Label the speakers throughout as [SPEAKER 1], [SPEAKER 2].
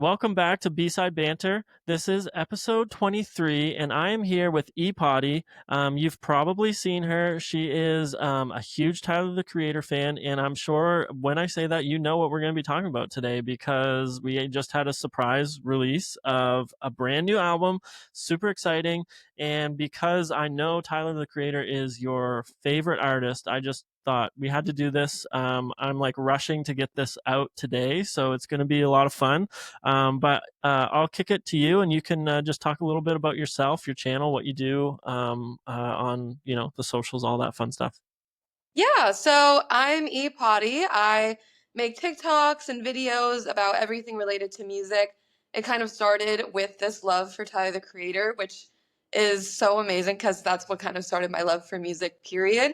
[SPEAKER 1] Welcome back to B-Side Banter. This is episode 23, and I am here with E-Potty. You've probably seen her. She is a huge Tyler, the Creator fan, and I'm sure when I say that, you know what we're going to be talking about today because we just had a surprise release of a brand new album. Super exciting. And because I know Tyler, the Creator is your favorite artist, I just thought we had to do this. I'm like rushing to get this out today, so it's going to be a lot of fun. But I'll kick it to you, and you can just talk a little bit about yourself, your channel, what you do on the socials, all that fun stuff.
[SPEAKER 2] Yeah, so I'm E-Potty. I make TikToks and videos about everything related to music. It kind of started with this love for Tyler, the Creator, which is so amazing because that's what kind of started my love for music, period.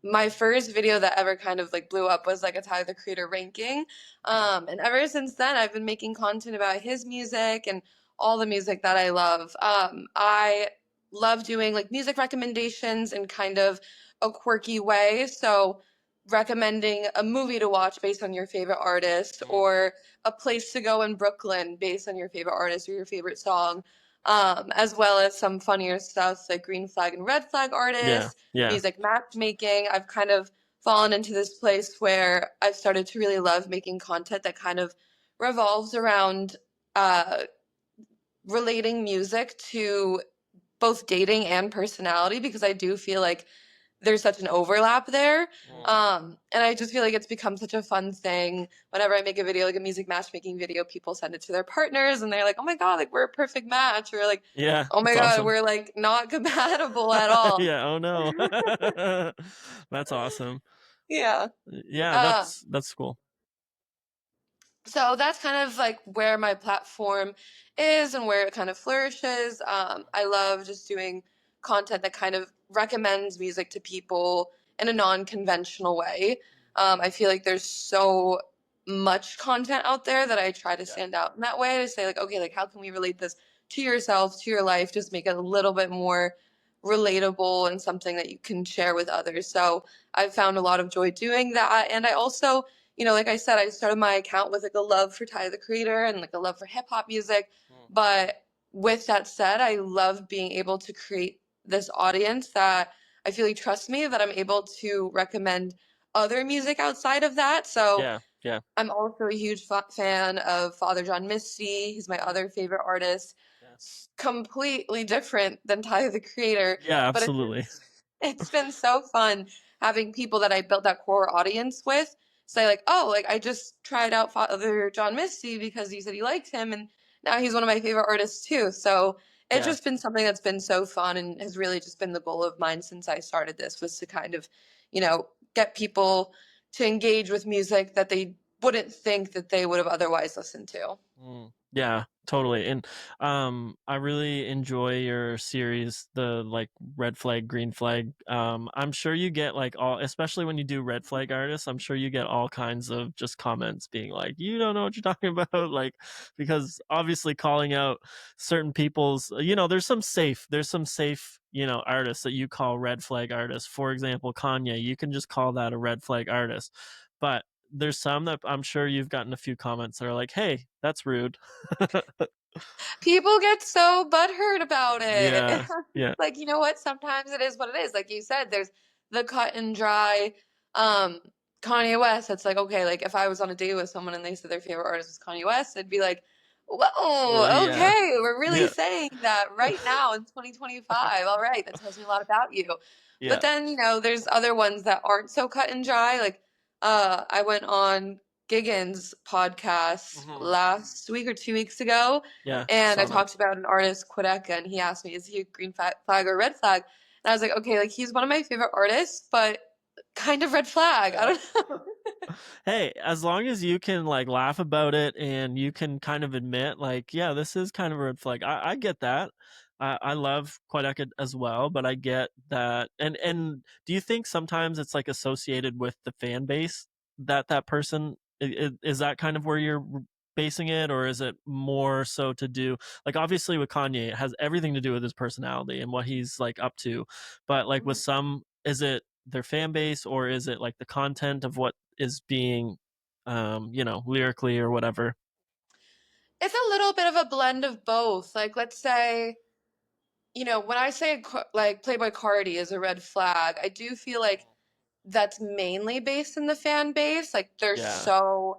[SPEAKER 2] My first video that ever kind of like blew up was like a Tyler, the Creator ranking. And ever since then, I've been making content about his music and all the music that I love. I love doing like music recommendations and kind of a quirky way. So, recommending a movie to watch based on your favorite artist,
[SPEAKER 1] Mm.
[SPEAKER 2] or a place to go in Brooklyn based on your favorite artist or your favorite song, as well as some funnier stuff like green flag and red flag
[SPEAKER 1] Yeah,
[SPEAKER 2] artists,
[SPEAKER 1] yeah,
[SPEAKER 2] music matchmaking. I've kind of fallen into this place where I've started to really love making content that kind of revolves around uh, relating music to both dating and personality because I do feel like there's such an overlap there.
[SPEAKER 1] mm.
[SPEAKER 2] And I just feel like it's become such a fun thing. Whenever I make a video, like a music matchmaking video, people send it to their partners and they're like, oh my God, like we're a perfect match. Or like,
[SPEAKER 1] Yeah.
[SPEAKER 2] oh my
[SPEAKER 1] That's
[SPEAKER 2] God,
[SPEAKER 1] awesome.
[SPEAKER 2] we're like not compatible at all.
[SPEAKER 1] Yeah. Oh no, that's awesome.
[SPEAKER 2] Yeah.
[SPEAKER 1] Yeah,
[SPEAKER 2] Uh,
[SPEAKER 1] that's cool.
[SPEAKER 2] so that's kind of like where my platform is and where it kind of flourishes. I love just doing content that kind of recommends music to people in a non-conventional way. I feel like there's so much content out there that I try to
[SPEAKER 1] Yeah.
[SPEAKER 2] stand out in that way to say like, okay, like how can we relate this to yourself, to your life, just make it a little bit more relatable and something that you can share with others. So I've found a lot of joy doing that. And I also, like I said, I started my account with like a love for Tyler the Creator and like a love for hip hop music.
[SPEAKER 1] Mm.
[SPEAKER 2] But with that said, I love being able to create this audience that I feel like trusts me, that I'm able to recommend other music outside of that. So
[SPEAKER 1] Yeah, yeah,
[SPEAKER 2] I'm also a huge fan of Father John Misty. He's my other favorite artist.
[SPEAKER 1] yeah,
[SPEAKER 2] Completely different than Tyler the Creator,
[SPEAKER 1] yeah.
[SPEAKER 2] but
[SPEAKER 1] Absolutely.
[SPEAKER 2] it's been so fun having people that I built that core audience with say like, oh, like I just tried out Father John Misty because he said he liked him, and now he's one of my favorite artists too. So it's
[SPEAKER 1] Yeah.
[SPEAKER 2] just been something that's been so fun and has really just been the goal of mine since I started this, was to kind of, get people to engage with music that they wouldn't think that they would have otherwise listened to.
[SPEAKER 1] Yeah, totally. And I really enjoy your series, the like red flag, green flag. I'm sure you get like all, especially when you do red flag artists, I'm sure you get all kinds of just comments being like, you don't know what you're talking about. Like, because obviously calling out certain people's, there's some safe, artists that you call red flag artists. For example, Kanye, you can just call that a red flag artist. But there's some that I'm sure you've gotten a few comments that are like, "Hey, that's rude."
[SPEAKER 2] People get so butthurt about it.
[SPEAKER 1] Yeah, yeah,
[SPEAKER 2] Like, you know what? Sometimes it is what it is. Like you said, there's the cut and dry um Kanye West. It's like, okay, like if I was on a date with someone and they said their favorite artist was Kanye West, I'd be like, whoa,
[SPEAKER 1] yeah,
[SPEAKER 2] okay, we're really
[SPEAKER 1] yeah,
[SPEAKER 2] saying that right now in 2025. All right, that tells me a lot about you. But
[SPEAKER 1] yeah.
[SPEAKER 2] then, there's other ones that aren't so cut and dry. Like, I went on Giggins' podcast
[SPEAKER 1] Hmm.
[SPEAKER 2] last week or 2 weeks ago,
[SPEAKER 1] Yeah,
[SPEAKER 2] and I
[SPEAKER 1] saw that.
[SPEAKER 2] talked about an artist, Quideka, and he asked me, is he a green flag or red flag? And I was like, okay, like he's one of my favorite artists, but kind of red flag. I
[SPEAKER 1] Yeah.
[SPEAKER 2] don't know.
[SPEAKER 1] Hey, as long as you can like laugh about it and you can kind of admit, like, yeah, this is kind of a red flag. I get that. I love Quebec as well, but I get that. And do you think sometimes it's like associated with the fan base that that person is that kind of where you're basing it, or is it more so to do like obviously with Kanye, it has everything to do with his personality and what he's like up to, but like with some, is it their fan base or is it like the content of what is being lyrically or whatever?
[SPEAKER 2] It's a little bit of a blend of both. Like, let's say, when I say like Playboy Cardi is a red flag, I do feel like that's mainly based in the fan base. Like,
[SPEAKER 1] Yeah.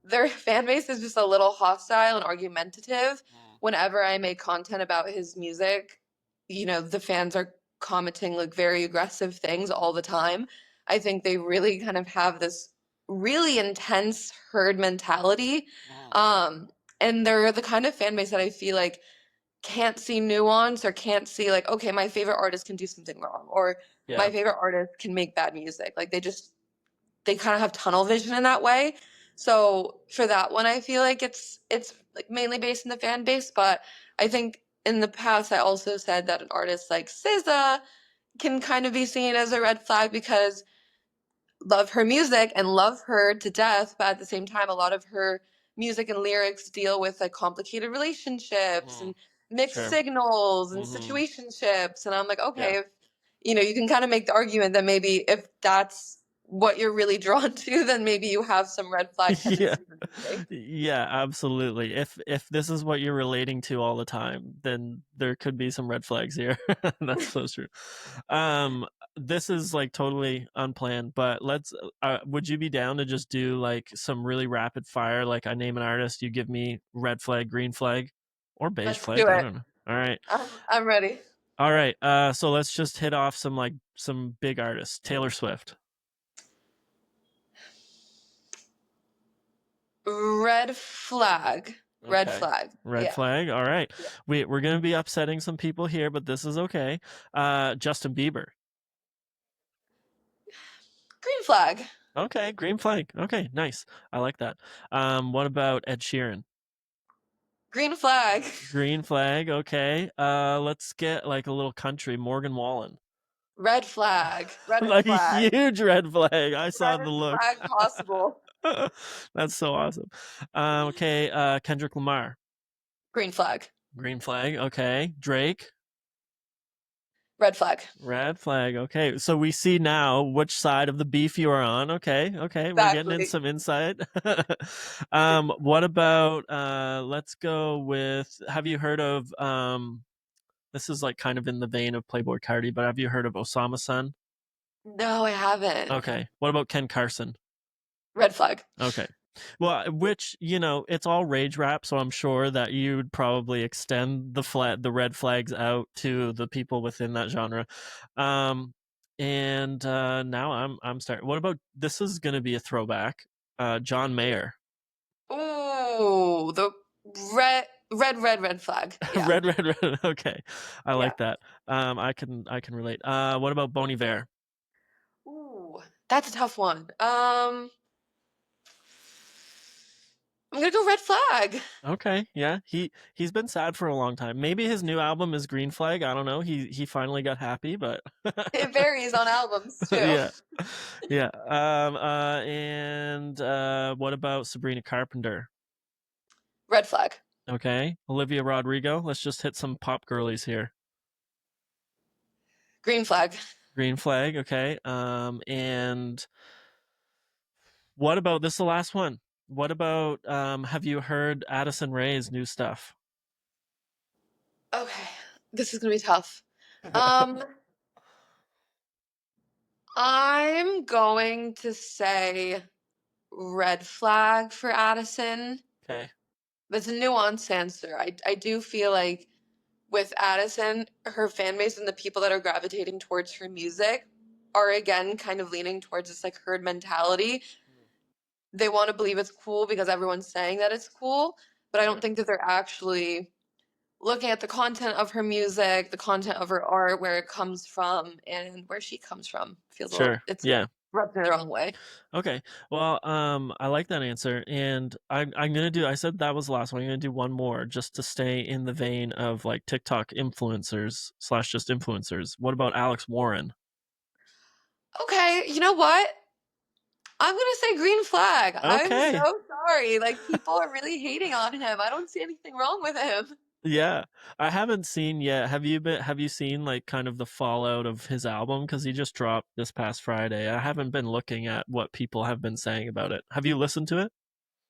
[SPEAKER 2] their fan base is just a little hostile and argumentative. Whenever I make content about his music, the fans are commenting like very aggressive things all the time. I think they really kind of have this really intense herd mentality. Um, and they're the kind of fan base that I feel like can't see nuance or can't see like, okay, my favorite artist can do something wrong or my
[SPEAKER 1] Yeah.
[SPEAKER 2] favorite artist can make bad music. Like they kind of have tunnel vision in that way. So for that one, I feel like it's like mainly based in the fan base, but I think in the past I also said that an artist like SZA can kind of be seen as a red flag because love her music and love her to death, but at the same time, a lot of her music and lyrics deal with like complicated relationships and mixed
[SPEAKER 1] Sure.
[SPEAKER 2] signals and
[SPEAKER 1] Mm-hmm.
[SPEAKER 2] situationships. And I'm like,
[SPEAKER 1] Yeah.
[SPEAKER 2] okay, if you can kind of make the argument that maybe if that's what you're really drawn to, then maybe you have some red flag
[SPEAKER 1] Yeah.
[SPEAKER 2] tendencies in music.
[SPEAKER 1] Yeah, absolutely. If this is what you're relating to all the time, then there could be some red flags here. That's so true. Um, this is like totally unplanned, but let's would you be down to just do like some really rapid fire, like I name an artist, you give me red flag, green flag, or beige
[SPEAKER 2] Let's do
[SPEAKER 1] flag, I
[SPEAKER 2] it.
[SPEAKER 1] don't know. All right.
[SPEAKER 2] I'm ready.
[SPEAKER 1] All right. So let's just hit off some big artists. Taylor Swift.
[SPEAKER 2] Red flag. Red
[SPEAKER 1] Okay.
[SPEAKER 2] flag.
[SPEAKER 1] Red
[SPEAKER 2] Yeah.
[SPEAKER 1] flag. All right.
[SPEAKER 2] Yeah.
[SPEAKER 1] We're gonna be upsetting some people here, but this is okay. Justin Bieber.
[SPEAKER 2] Green flag.
[SPEAKER 1] Okay, green flag. Okay, nice. I like that. What about Ed Sheeran?
[SPEAKER 2] Green flag.
[SPEAKER 1] Green flag. Okay. Let's get like a little country. Morgan Wallen.
[SPEAKER 2] Red flag. Red
[SPEAKER 1] Like a
[SPEAKER 2] flag.
[SPEAKER 1] huge red flag. I saw the
[SPEAKER 2] Reddest
[SPEAKER 1] look.
[SPEAKER 2] flag possible.
[SPEAKER 1] That's so awesome. Okay. Kendrick Lamar.
[SPEAKER 2] Green flag.
[SPEAKER 1] Green flag. Okay. Drake.
[SPEAKER 2] Red flag.
[SPEAKER 1] Red flag. Okay. So we see now which side of the beef you are on. Okay. Okay. We're getting in
[SPEAKER 2] Exactly.
[SPEAKER 1] some insight. What about let's go with have you heard of this is like kind of in the vein of Playboy Cardi, but have you heard of Osama Sun?
[SPEAKER 2] No, I haven't.
[SPEAKER 1] Okay. What about Ken Carson?
[SPEAKER 2] Red flag.
[SPEAKER 1] Okay. Well, which, it's all rage rap, so I'm sure that you'd probably extend the red flags out to the people within that genre. Um and now I'm starting. What about this is going to be a throwback. John Mayer.
[SPEAKER 2] Ooh, the red flag. Yeah.
[SPEAKER 1] Red. Okay. I
[SPEAKER 2] Yeah.
[SPEAKER 1] like that. I can relate. What about Bon Iver?
[SPEAKER 2] Ooh, that's a tough one. I'm gonna go red flag.
[SPEAKER 1] Okay, yeah. He's been sad for a long time. Maybe his new album is Green Flag. I don't know. He finally got happy, but
[SPEAKER 2] It varies on albums too.
[SPEAKER 1] yeah. Yeah. And what about Sabrina Carpenter?
[SPEAKER 2] Red flag.
[SPEAKER 1] Okay. Olivia Rodrigo. Let's just hit some pop girlies here.
[SPEAKER 2] Green flag.
[SPEAKER 1] Green Flag, okay. And what about this is the last one. What about have you heard Addison Rae's new stuff?
[SPEAKER 2] Okay, this is gonna be tough. Um, I'm going to say red flag for Addison.
[SPEAKER 1] Okay.
[SPEAKER 2] But it's a nuanced answer. I do feel like with Addison, her fan base and the people that are gravitating towards her music are again kind of leaning towards this like herd mentality. They want to believe it's cool because everyone's saying that it's cool, but I don't
[SPEAKER 1] Sure.
[SPEAKER 2] think that they're actually looking at the content of her music, the content of her art, where it comes from, and where she comes from. Feels a little,
[SPEAKER 1] Sure.
[SPEAKER 2] it's
[SPEAKER 1] Yeah.
[SPEAKER 2] rubbed me the wrong way.
[SPEAKER 1] Okay. Well, I like that answer, and I'm gonna do. I said that was the last one. I'm gonna do one more just to stay in the vein of like TikTok influencers slash just influencers. What about Alex Warren?
[SPEAKER 2] Okay, you know what? I'm gonna say green flag. I'm
[SPEAKER 1] Okay.
[SPEAKER 2] so sorry. Like people are really hating on him. I don't see anything wrong with him.
[SPEAKER 1] Yeah, I haven't seen yet. Have you seen like kind of the fallout of his album? Because he just dropped this past Friday. I haven't been looking at what people have been saying about it. Have you listened to it?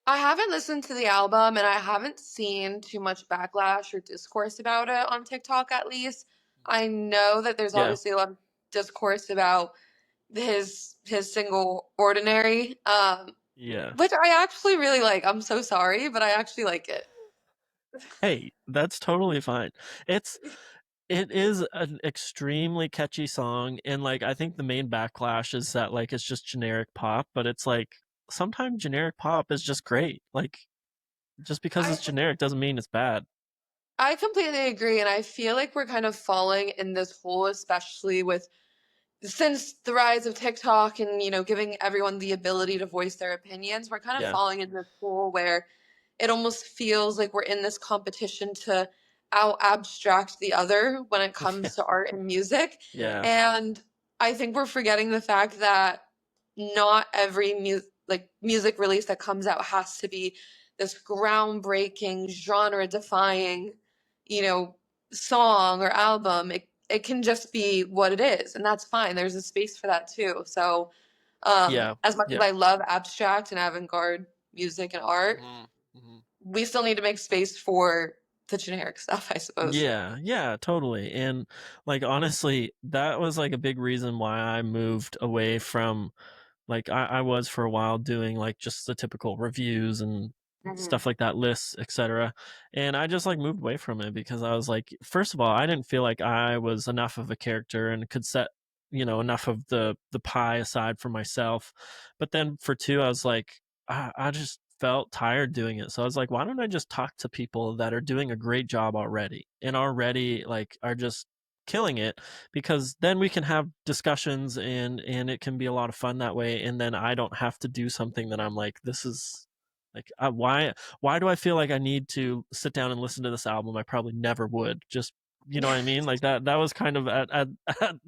[SPEAKER 2] I haven't listened to the album and I haven't seen too much backlash or discourse about it on TikTok at least. I know that there's
[SPEAKER 1] Yeah,
[SPEAKER 2] obviously a lot of discourse about his single Ordinary,
[SPEAKER 1] yeah.
[SPEAKER 2] which I actually really like. I'm so sorry, but I actually like it.
[SPEAKER 1] Hey, that's totally fine. It's it is an extremely catchy song, and like I think the main backlash is that like it's just generic pop, but it's like sometimes generic pop is just great. Like just because
[SPEAKER 2] I
[SPEAKER 1] it's generic doesn't mean it's bad.
[SPEAKER 2] I completely agree, and I feel like we're kind of falling in this hole, especially with since the rise of TikTok and giving everyone the ability to voice their opinions. We're kind of
[SPEAKER 1] Yeah.
[SPEAKER 2] falling in this hole where it almost feels like we're in this competition to out abstract the other when it comes to art and music.
[SPEAKER 1] Yeah.
[SPEAKER 2] And I think we're forgetting the fact that not every music release that comes out has to be this groundbreaking, genre defying, you know, song or album. It can just be what it is, and that's fine. There's a space for that too. So,
[SPEAKER 1] Yeah.
[SPEAKER 2] as much as
[SPEAKER 1] Yeah.
[SPEAKER 2] I love abstract and avant-garde music and art,
[SPEAKER 1] Mhm. Mhm.
[SPEAKER 2] we still need to make space for the generic stuff, I suppose.
[SPEAKER 1] Yeah, yeah, totally. And like honestly, that was like a big reason why I moved away from like I was for a while doing like just the typical reviews and
[SPEAKER 2] Hmm.
[SPEAKER 1] stuff like that, lists, etc. And I just like moved away from it because I was like, first of all, I didn't feel like I was enough of a character and could set, enough of the pie aside for myself. But then for two, I was like, I just felt tired doing it. So I was like, why don't I just talk to people that are doing a great job already and already like are just killing it, because then we can have discussions and it can be a lot of fun that way, and then I don't have to do something that I'm like, this is like why do I feel like I need to sit down and listen to this album I probably never would, just you know what I mean, like that was kind of at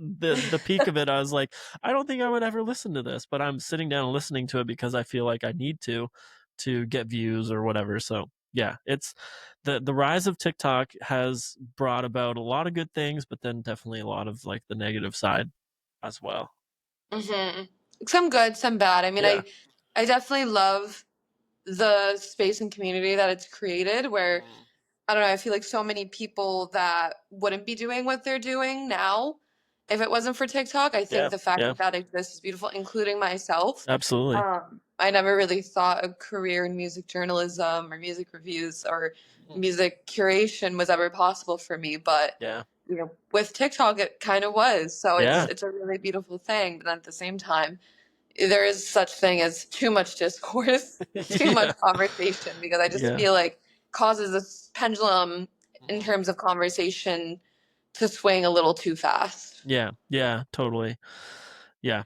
[SPEAKER 1] the peak of it. I was like, I don't think I would ever listen to this, but I'm sitting down and listening to it because I feel like I need to get views or whatever. So yeah, it's the rise of TikTok has brought about a lot of good things, but then definitely a lot of like the negative side as well.
[SPEAKER 2] Hmm. Some good, some bad. I mean,
[SPEAKER 1] Yeah.
[SPEAKER 2] I definitely love the space and community that it's created where
[SPEAKER 1] Mm.
[SPEAKER 2] I don't know, I feel like so many people that wouldn't be doing what they're doing now if it wasn't for TikTok. I think
[SPEAKER 1] Yeah.
[SPEAKER 2] the fact
[SPEAKER 1] Yeah.
[SPEAKER 2] that that exists is beautiful, including myself.
[SPEAKER 1] Absolutely.
[SPEAKER 2] I never really thought a career in music journalism or music reviews or
[SPEAKER 1] Mm.
[SPEAKER 2] music curation was ever possible for me, but
[SPEAKER 1] Yeah.
[SPEAKER 2] with TikTok it kind of was. So
[SPEAKER 1] Yeah.
[SPEAKER 2] it's a really beautiful thing, but then at the same time there is such thing as too much discourse, too
[SPEAKER 1] Yeah.
[SPEAKER 2] much conversation, because I just
[SPEAKER 1] Yeah.
[SPEAKER 2] feel like causes this pendulum in
[SPEAKER 1] Mhm.
[SPEAKER 2] terms of conversation to swing a little too fast.
[SPEAKER 1] Yeah. Yeah. Totally. Yeah.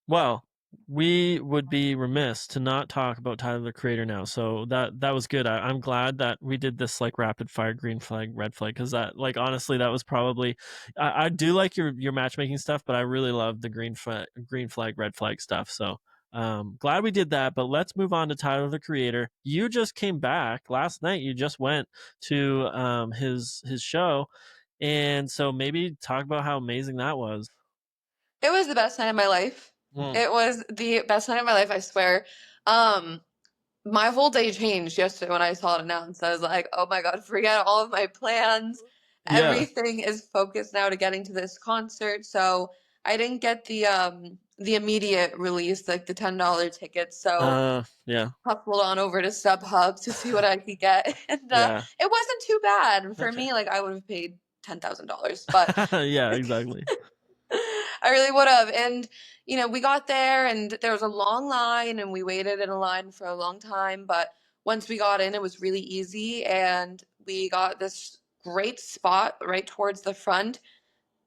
[SPEAKER 1] Well, we would be remiss to not talk about Tyler the Creator now. So that was good. I'm glad that we did this like rapid fire green flag, red flag, because that like honestly that was probably I do like your matchmaking stuff, but I really love the green flag, red flag stuff. So glad we did that. But let's move on to Tyler the Creator. You just came back last night. You just went to his show, and so maybe talk about how amazing that was.
[SPEAKER 2] It was the best night of my life.
[SPEAKER 1] Mm.
[SPEAKER 2] It was the best night of my life, I swear. Um, my whole day changed yesterday when I saw it announced. I was like, oh my God, forget all of my plans.
[SPEAKER 1] Yeah.
[SPEAKER 2] Everything is focused now to getting to this concert. So I didn't get the immediate release, like the $10 tickets. So
[SPEAKER 1] Yeah.
[SPEAKER 2] hustled on over to StubHub to see what I could get. And
[SPEAKER 1] Yeah.
[SPEAKER 2] it wasn't too bad. And for
[SPEAKER 1] Okay.
[SPEAKER 2] me, like I would have paid $10,000, but
[SPEAKER 1] Yeah, exactly.
[SPEAKER 2] I really would have. And, we got there and there was a long line and we waited in a line for a long time. But once we got in, it was really easy. And we got this great spot right towards the front,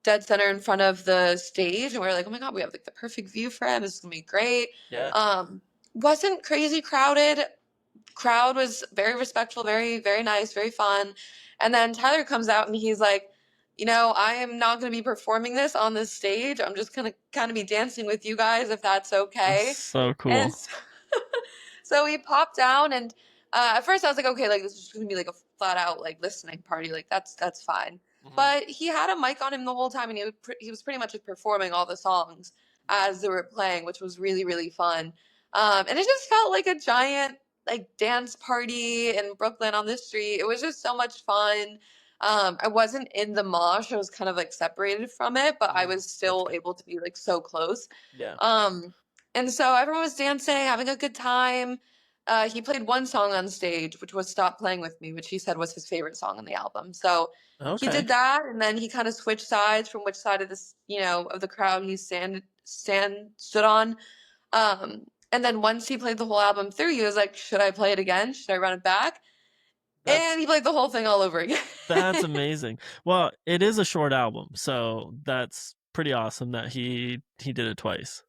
[SPEAKER 2] dead center in front of the stage. And we were like, oh my God, we have like the perfect view for him. This is going to be great.
[SPEAKER 1] Yeah.
[SPEAKER 2] Um, wasn't crazy crowded. Crowd was very respectful, very, very nice, very fun. And then Tyler comes out and he's like, I am not going to be performing this on this stage. I'm just going to kind of be dancing with you guys if that's
[SPEAKER 1] That's
[SPEAKER 2] okay.
[SPEAKER 1] so
[SPEAKER 2] And
[SPEAKER 1] cool.
[SPEAKER 2] so he popped down and at first I was like, okay, like this is just going to be like a flat out like listening party. Like that's fine.
[SPEAKER 1] Mhm.
[SPEAKER 2] But he had a mic on him the whole time and he was pretty much like performing all the songs as they were playing, which was really, really fun. And it just felt like a giant like dance party in Brooklyn on the street. It was just so much fun. I wasn't in the mosh. I was kind of like separated from it, but I was
[SPEAKER 1] That's
[SPEAKER 2] still
[SPEAKER 1] good.
[SPEAKER 2] able to be like so close.
[SPEAKER 1] Yeah.
[SPEAKER 2] Um, and so everyone was dancing, having a good time. He played one song on stage, which was "Stop Playing with Me," which he said was his favorite song on the album. So he
[SPEAKER 1] Okay.
[SPEAKER 2] did that, and then he kind of switched sides from which side of this, of the crowd he stood on. And then once he played the whole album through, he was like, "Should I play it again? Should I run it back?"
[SPEAKER 1] That's
[SPEAKER 2] And he played the whole thing all over again.
[SPEAKER 1] that's amazing. Well, it is a short album, so that's pretty awesome that he did it twice.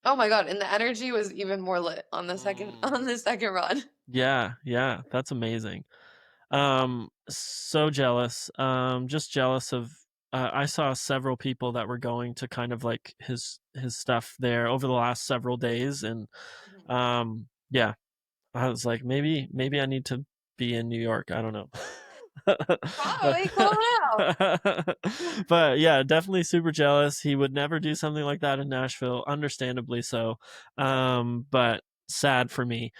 [SPEAKER 2] Oh my God, and the energy was even more lit on the second
[SPEAKER 1] Mm.
[SPEAKER 2] on the second run.
[SPEAKER 1] Yeah, yeah, that's amazing. So jealous. Just jealous of. I saw several people that were going to kind of like his stuff there over the last several days, and yeah, I was like, maybe I need to be in New York. I don't know.
[SPEAKER 2] Probably cool out.
[SPEAKER 1] But yeah, definitely super jealous. He would never do something like that in Nashville, understandably so. But sad for me.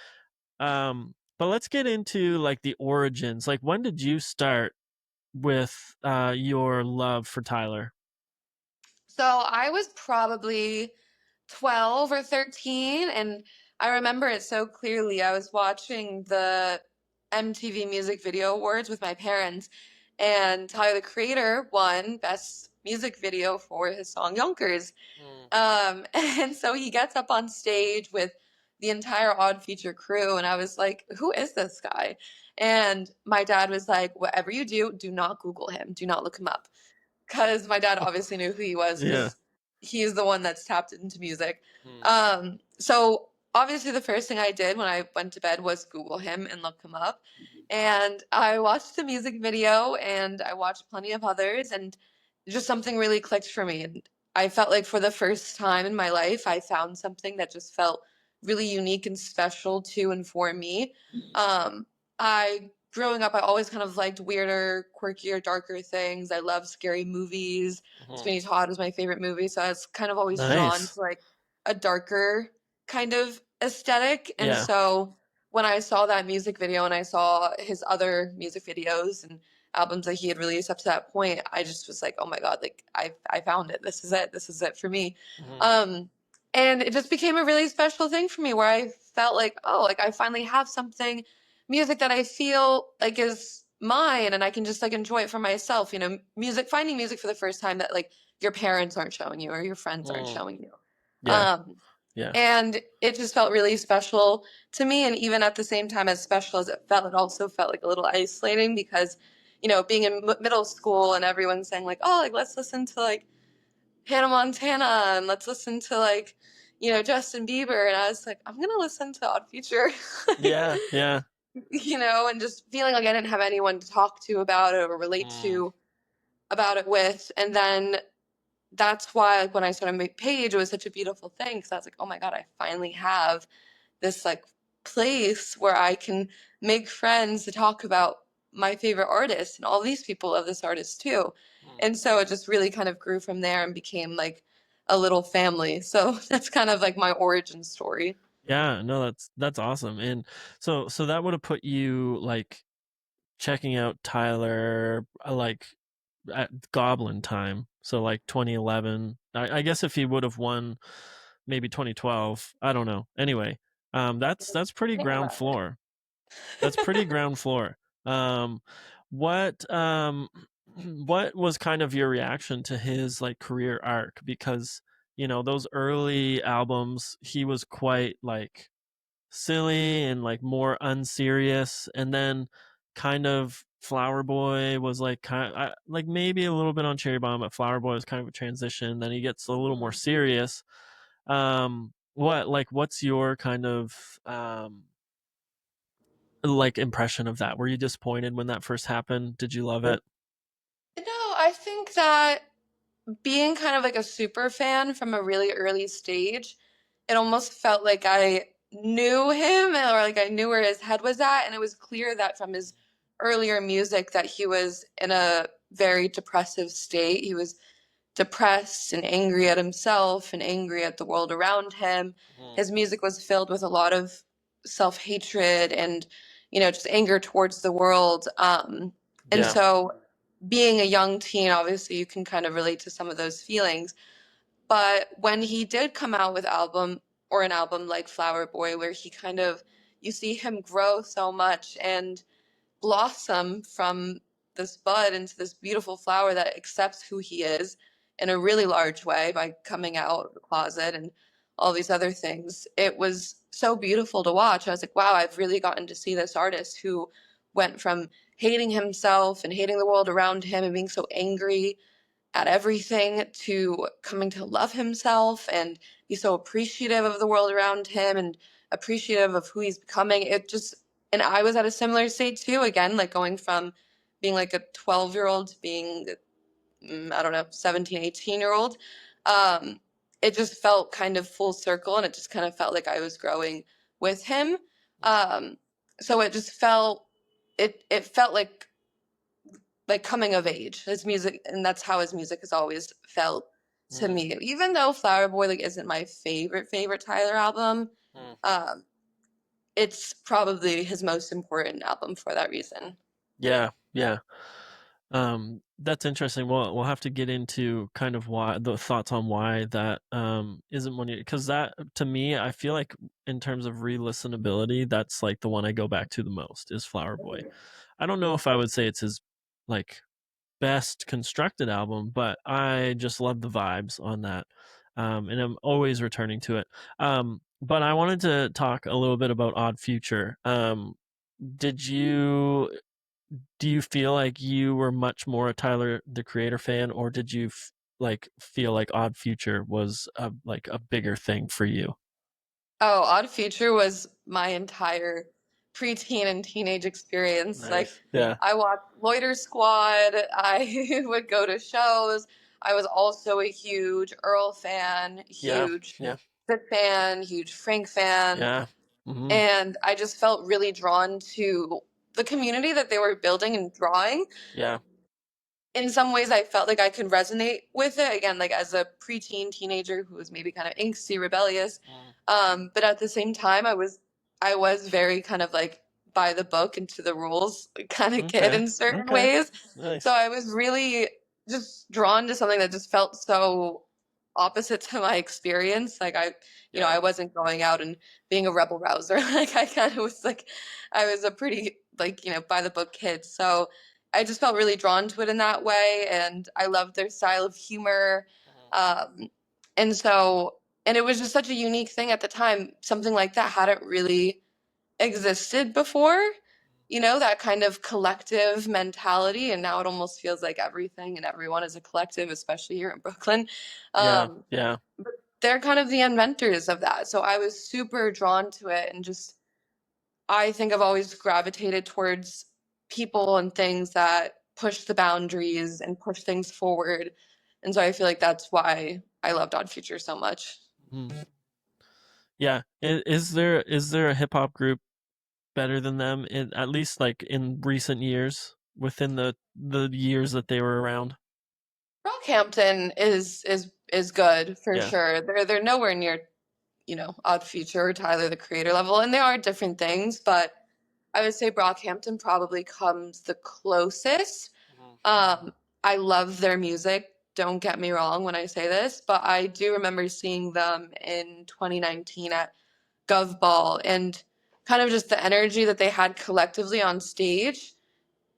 [SPEAKER 1] But let's get into like the origins. Like, when did you start with your love for Tyler?
[SPEAKER 2] So I was probably 12 or 13, and I remember it so clearly. I was watching the MTV Music Video Awards with my parents, and Tyler, the Creator, won Best Music Video for his song Yonkers.
[SPEAKER 1] Mm.
[SPEAKER 2] And so he gets up on stage with the entire Odd Feature crew, and I was like, "Who is this guy?" And my dad was like, "Whatever you do, do not Google him. Do not look him up." Because my dad obviously knew who he was
[SPEAKER 1] Yeah.
[SPEAKER 2] because he's the one that's tapped into music.
[SPEAKER 1] Mm.
[SPEAKER 2] So obviously the first thing I did when I went to bed was Google him and look him up. And I watched the music video and I watched plenty of others and just something really clicked for me. And I felt like for the first time in my life, I found something that just felt really unique and special to and for me. I growing up, I always kind of liked weirder, quirkier, darker things. I love scary movies.
[SPEAKER 1] Mhm.
[SPEAKER 2] Sweeney Todd was my favorite movie, so I was kind of always drawn
[SPEAKER 1] Nice.
[SPEAKER 2] to like a darker kind of aesthetic. And
[SPEAKER 1] Yeah.
[SPEAKER 2] so when I saw that music video and I saw his other music videos and albums that he had released up to that point, I just was like, oh my God, like I found it. This is it. This is it for me.
[SPEAKER 1] Mhm.
[SPEAKER 2] Um, and it just became a really special thing for me where I felt like, oh, like I finally have something music that I feel like is mine and I can just like enjoy it for myself, music finding music for the first time that like your parents aren't showing you or your friends aren't
[SPEAKER 1] Mm.
[SPEAKER 2] showing you.
[SPEAKER 1] Yeah.
[SPEAKER 2] Um
[SPEAKER 1] Yeah.
[SPEAKER 2] and it just felt really special to me and even at the same time as special as it felt, it also felt like a little isolating because being in middle school and everyone saying like, "Oh, like let's listen to like Hannah Montana and let's listen to like Justin Bieber," and I was like, "I'm gonna listen to Odd Future." like,
[SPEAKER 1] Yeah. Yeah.
[SPEAKER 2] and just feeling like I didn't have anyone to talk to about it or relate
[SPEAKER 1] Mm.
[SPEAKER 2] to about it with. And then that's why like, when I started my page, it was such a beautiful thing because I was like, oh my God, I finally have this like place where I can make friends to talk about my favorite artist and all these people love this artist too.
[SPEAKER 1] Mm.
[SPEAKER 2] And so it just really kind of grew from there and became like a little family. So that's kind of like my origin story.
[SPEAKER 1] Yeah, no, that's awesome. And so that would have put you like checking out Tyler like at Goblin time. So like 2011. I guess if he would have won maybe 2012, I don't know. Anyway, that's pretty
[SPEAKER 2] Think
[SPEAKER 1] ground
[SPEAKER 2] about
[SPEAKER 1] floor. That's pretty ground floor. Um, what what was kind of your reaction to his like career arc? Because those early albums, he was quite like silly and like more unserious, and then kind of Flower Boy was like like maybe a little bit on Cherry Bomb, but Flower Boy was kind of a transition. Then he gets a little more
[SPEAKER 2] it.
[SPEAKER 1] serious. What's your kind of like impression of that? Were you disappointed when that first happened? Did you love it?
[SPEAKER 2] No, I think that being kind of like a super fan from a really early stage, it almost felt like I knew him or like I knew where his head was at. And it was clear that from his earlier music that he was in a very depressive state. He was depressed and angry at himself and angry at the world around him.
[SPEAKER 1] Mm.
[SPEAKER 2] His music was filled with a lot of self-hatred and, just anger towards the world. And
[SPEAKER 1] Yeah.
[SPEAKER 2] so being a young teen, obviously you can kind of relate to some of those feelings. But when he did come out with an album like Flower Boy, where he kind of, you see him grow so much and blossom from this bud into this beautiful flower that accepts who he is in a really large way by coming out of the closet and all these other things. It was so beautiful to watch. I was like, wow, I've really gotten to see this artist who went from hating himself and hating the world around him and being so angry at everything to coming to love himself and be so appreciative of the world around him and appreciative of who he's becoming. And I was at a similar state too, again, like going from being like a 12-year-old to being, I don't know, 17, 18-year-old. Um, it just felt kind of full circle and it just kind of felt like I was growing with him. Um, so it felt like coming of age. His music, and that's how his music has always felt to
[SPEAKER 1] Mm.
[SPEAKER 2] me. Even though Flower Boy like isn't my favorite Tyler album,
[SPEAKER 1] Mm.
[SPEAKER 2] um, it's probably his most important album for that reason.
[SPEAKER 1] Yeah, yeah. That's interesting. We'll have to get into kind of why the thoughts on why that isn't one, because that to me I feel like in terms of re-listenability, that's like the one I go back to the most is Flower Boy. I don't know if I would say it's his like best constructed album, but I just love the vibes on that. And I'm always returning to it. But I wanted to talk a little bit about Odd Future. Did you do you feel like you were much more a Tyler the Creator fan, or did you like feel like Odd Future was like a bigger thing for you?
[SPEAKER 2] Oh, Odd Future was my entire preteen and teenage experience. Like,
[SPEAKER 1] Nice. Yeah.
[SPEAKER 2] I watched Loiter Squad, I would go to shows. I was also a huge Earl fan,
[SPEAKER 1] Yeah.
[SPEAKER 2] huge
[SPEAKER 1] Yeah.
[SPEAKER 2] Sid fan, huge Frank fan.
[SPEAKER 1] Yeah. Hmm.
[SPEAKER 2] And I just felt really drawn to the community that they were building and drawing.
[SPEAKER 1] Yeah.
[SPEAKER 2] In some ways, I felt like I could resonate with it again, like as a preteen teenager who was maybe kind of angsty, rebellious.
[SPEAKER 1] Mm.
[SPEAKER 2] But at the same time, I was very kind of like by the book and to the rules kind of kid
[SPEAKER 1] Okay.
[SPEAKER 2] in certain
[SPEAKER 1] Okay.
[SPEAKER 2] ways. So
[SPEAKER 1] Nice.
[SPEAKER 2] I was really just drawn to something that just felt so opposite to my experience. Like
[SPEAKER 1] Yeah.
[SPEAKER 2] I wasn't going out and being a rebel rouser. Like I kind of was like, I was a pretty like, by the book kid. So I just felt really drawn to it in that way. And I loved their style of humor.
[SPEAKER 1] Mhm.
[SPEAKER 2] Um, and it was just such a unique thing at the time. Something like that hadn't really existed before, that kind of collective mentality. And now it almost feels like everything and everyone is a collective, especially here in Brooklyn.
[SPEAKER 1] Yeah.
[SPEAKER 2] Um,
[SPEAKER 1] Yeah.
[SPEAKER 2] but they're kind of the inventors of that. So I was super drawn to it and just, I think I've always gravitated towards people and things that push the boundaries and push things forward. And so I feel like that's why I loved Odd Future so much.
[SPEAKER 1] Mm. Yeah. Is there a hip hop group better than them at least like in recent years within the years that they were around?
[SPEAKER 2] Rockhampton is good for
[SPEAKER 1] Yeah.
[SPEAKER 2] sure. They're nowhere near, Odd Future or Tyler the Creator level, and they are different things, but I would say Brockhampton probably comes the closest.
[SPEAKER 1] Mhm.
[SPEAKER 2] I love their music. Don't get me wrong when I say this, but I do remember seeing them in 2019 at Gov Ball and kind of just the energy that they had collectively on stage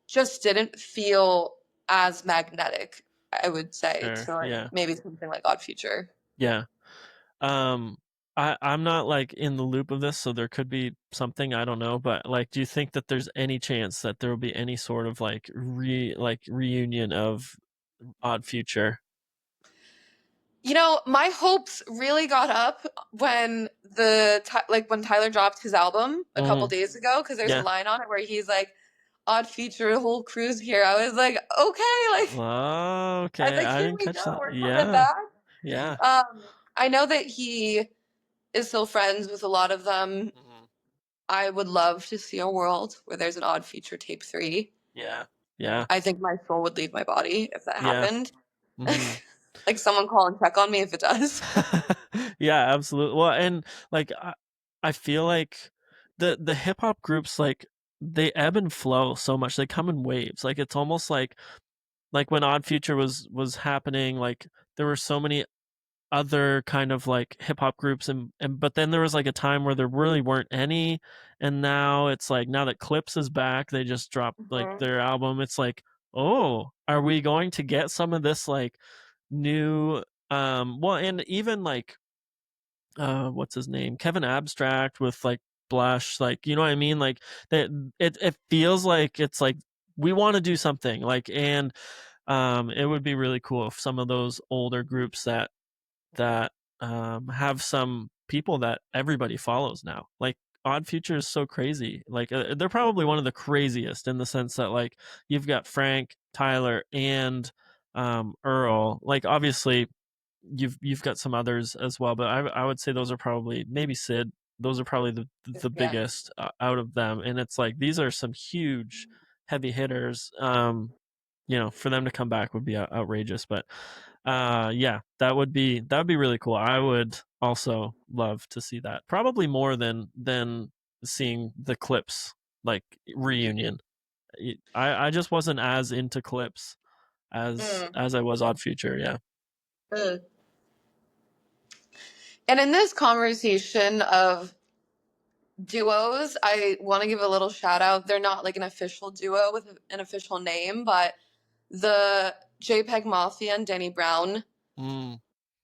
[SPEAKER 2] just didn't feel as magnetic, I would say,
[SPEAKER 1] Sure.
[SPEAKER 2] to like
[SPEAKER 1] Yeah.
[SPEAKER 2] maybe something like Odd Future.
[SPEAKER 1] Yeah. Um, I'm not like in the loop of this, so there could be something I don't know. But like, do you think that there's any chance that there will be any sort of like reunion of Odd Future?
[SPEAKER 2] My hopes really got up when when Tyler dropped his album a couple
[SPEAKER 1] Hmm.
[SPEAKER 2] days ago because there's a
[SPEAKER 1] Yeah.
[SPEAKER 2] line on it where he's like, "Odd Future, whole crew's here." I was like, "Okay," like
[SPEAKER 1] Oh,
[SPEAKER 2] I was
[SPEAKER 1] okay.
[SPEAKER 2] like,
[SPEAKER 1] I
[SPEAKER 2] "Here
[SPEAKER 1] didn't
[SPEAKER 2] we
[SPEAKER 1] catch
[SPEAKER 2] go,
[SPEAKER 1] that.
[SPEAKER 2] we're coming
[SPEAKER 1] Yeah.
[SPEAKER 2] back."
[SPEAKER 1] Yeah.
[SPEAKER 2] I know that he is still friends with a lot of them.
[SPEAKER 1] Hmm.
[SPEAKER 2] I would love to see a world where there's an Odd Future Tape 3.
[SPEAKER 1] Yeah. Yeah.
[SPEAKER 2] I think my soul would leave my body if that
[SPEAKER 1] Yeah.
[SPEAKER 2] happened.
[SPEAKER 1] Hmm.
[SPEAKER 2] Like someone call and check on me if it does.
[SPEAKER 1] Yeah, absolutely. Well, and like I feel like the hip hop groups, like they ebb and flow so much. They come in waves. Like it's almost like when Odd Future was happening, like there were so many other kind of like hip hop groups, and but then there was like a time where there really weren't any, and now it's like now that Clips is back, they just dropped like
[SPEAKER 2] Mhm.
[SPEAKER 1] their album. It's like, oh, are we going to get some of this like new well, and even like what's his name, Kevin Abstract with like Blush, like, you know what I mean, like that, it feels like it's like we want to do something like, and it would be really cool if some of those older groups that have some people that everybody follows now. Like Odd Future is so crazy. Like they're probably one of the craziest in the sense that like you've got Frank, Tyler, and Earl. Like obviously you've got some others as well, but I would say those are probably maybe Sid. Those are probably the
[SPEAKER 2] Yeah.
[SPEAKER 1] biggest out of them, and it's like these are some huge heavy hitters. You know, for them to come back would be outrageous, but yeah, that would be really cool. I would also love to see that, probably more than seeing the Clips like reunion. I just wasn't as into Clips
[SPEAKER 2] Mm,
[SPEAKER 1] as I was Odd Future. Yeah.
[SPEAKER 2] mm. And in this conversation of duos, I want to give a little shout out. They're not like an official duo with an official name, but the JPEG Mafia and Danny Brown
[SPEAKER 1] Mm,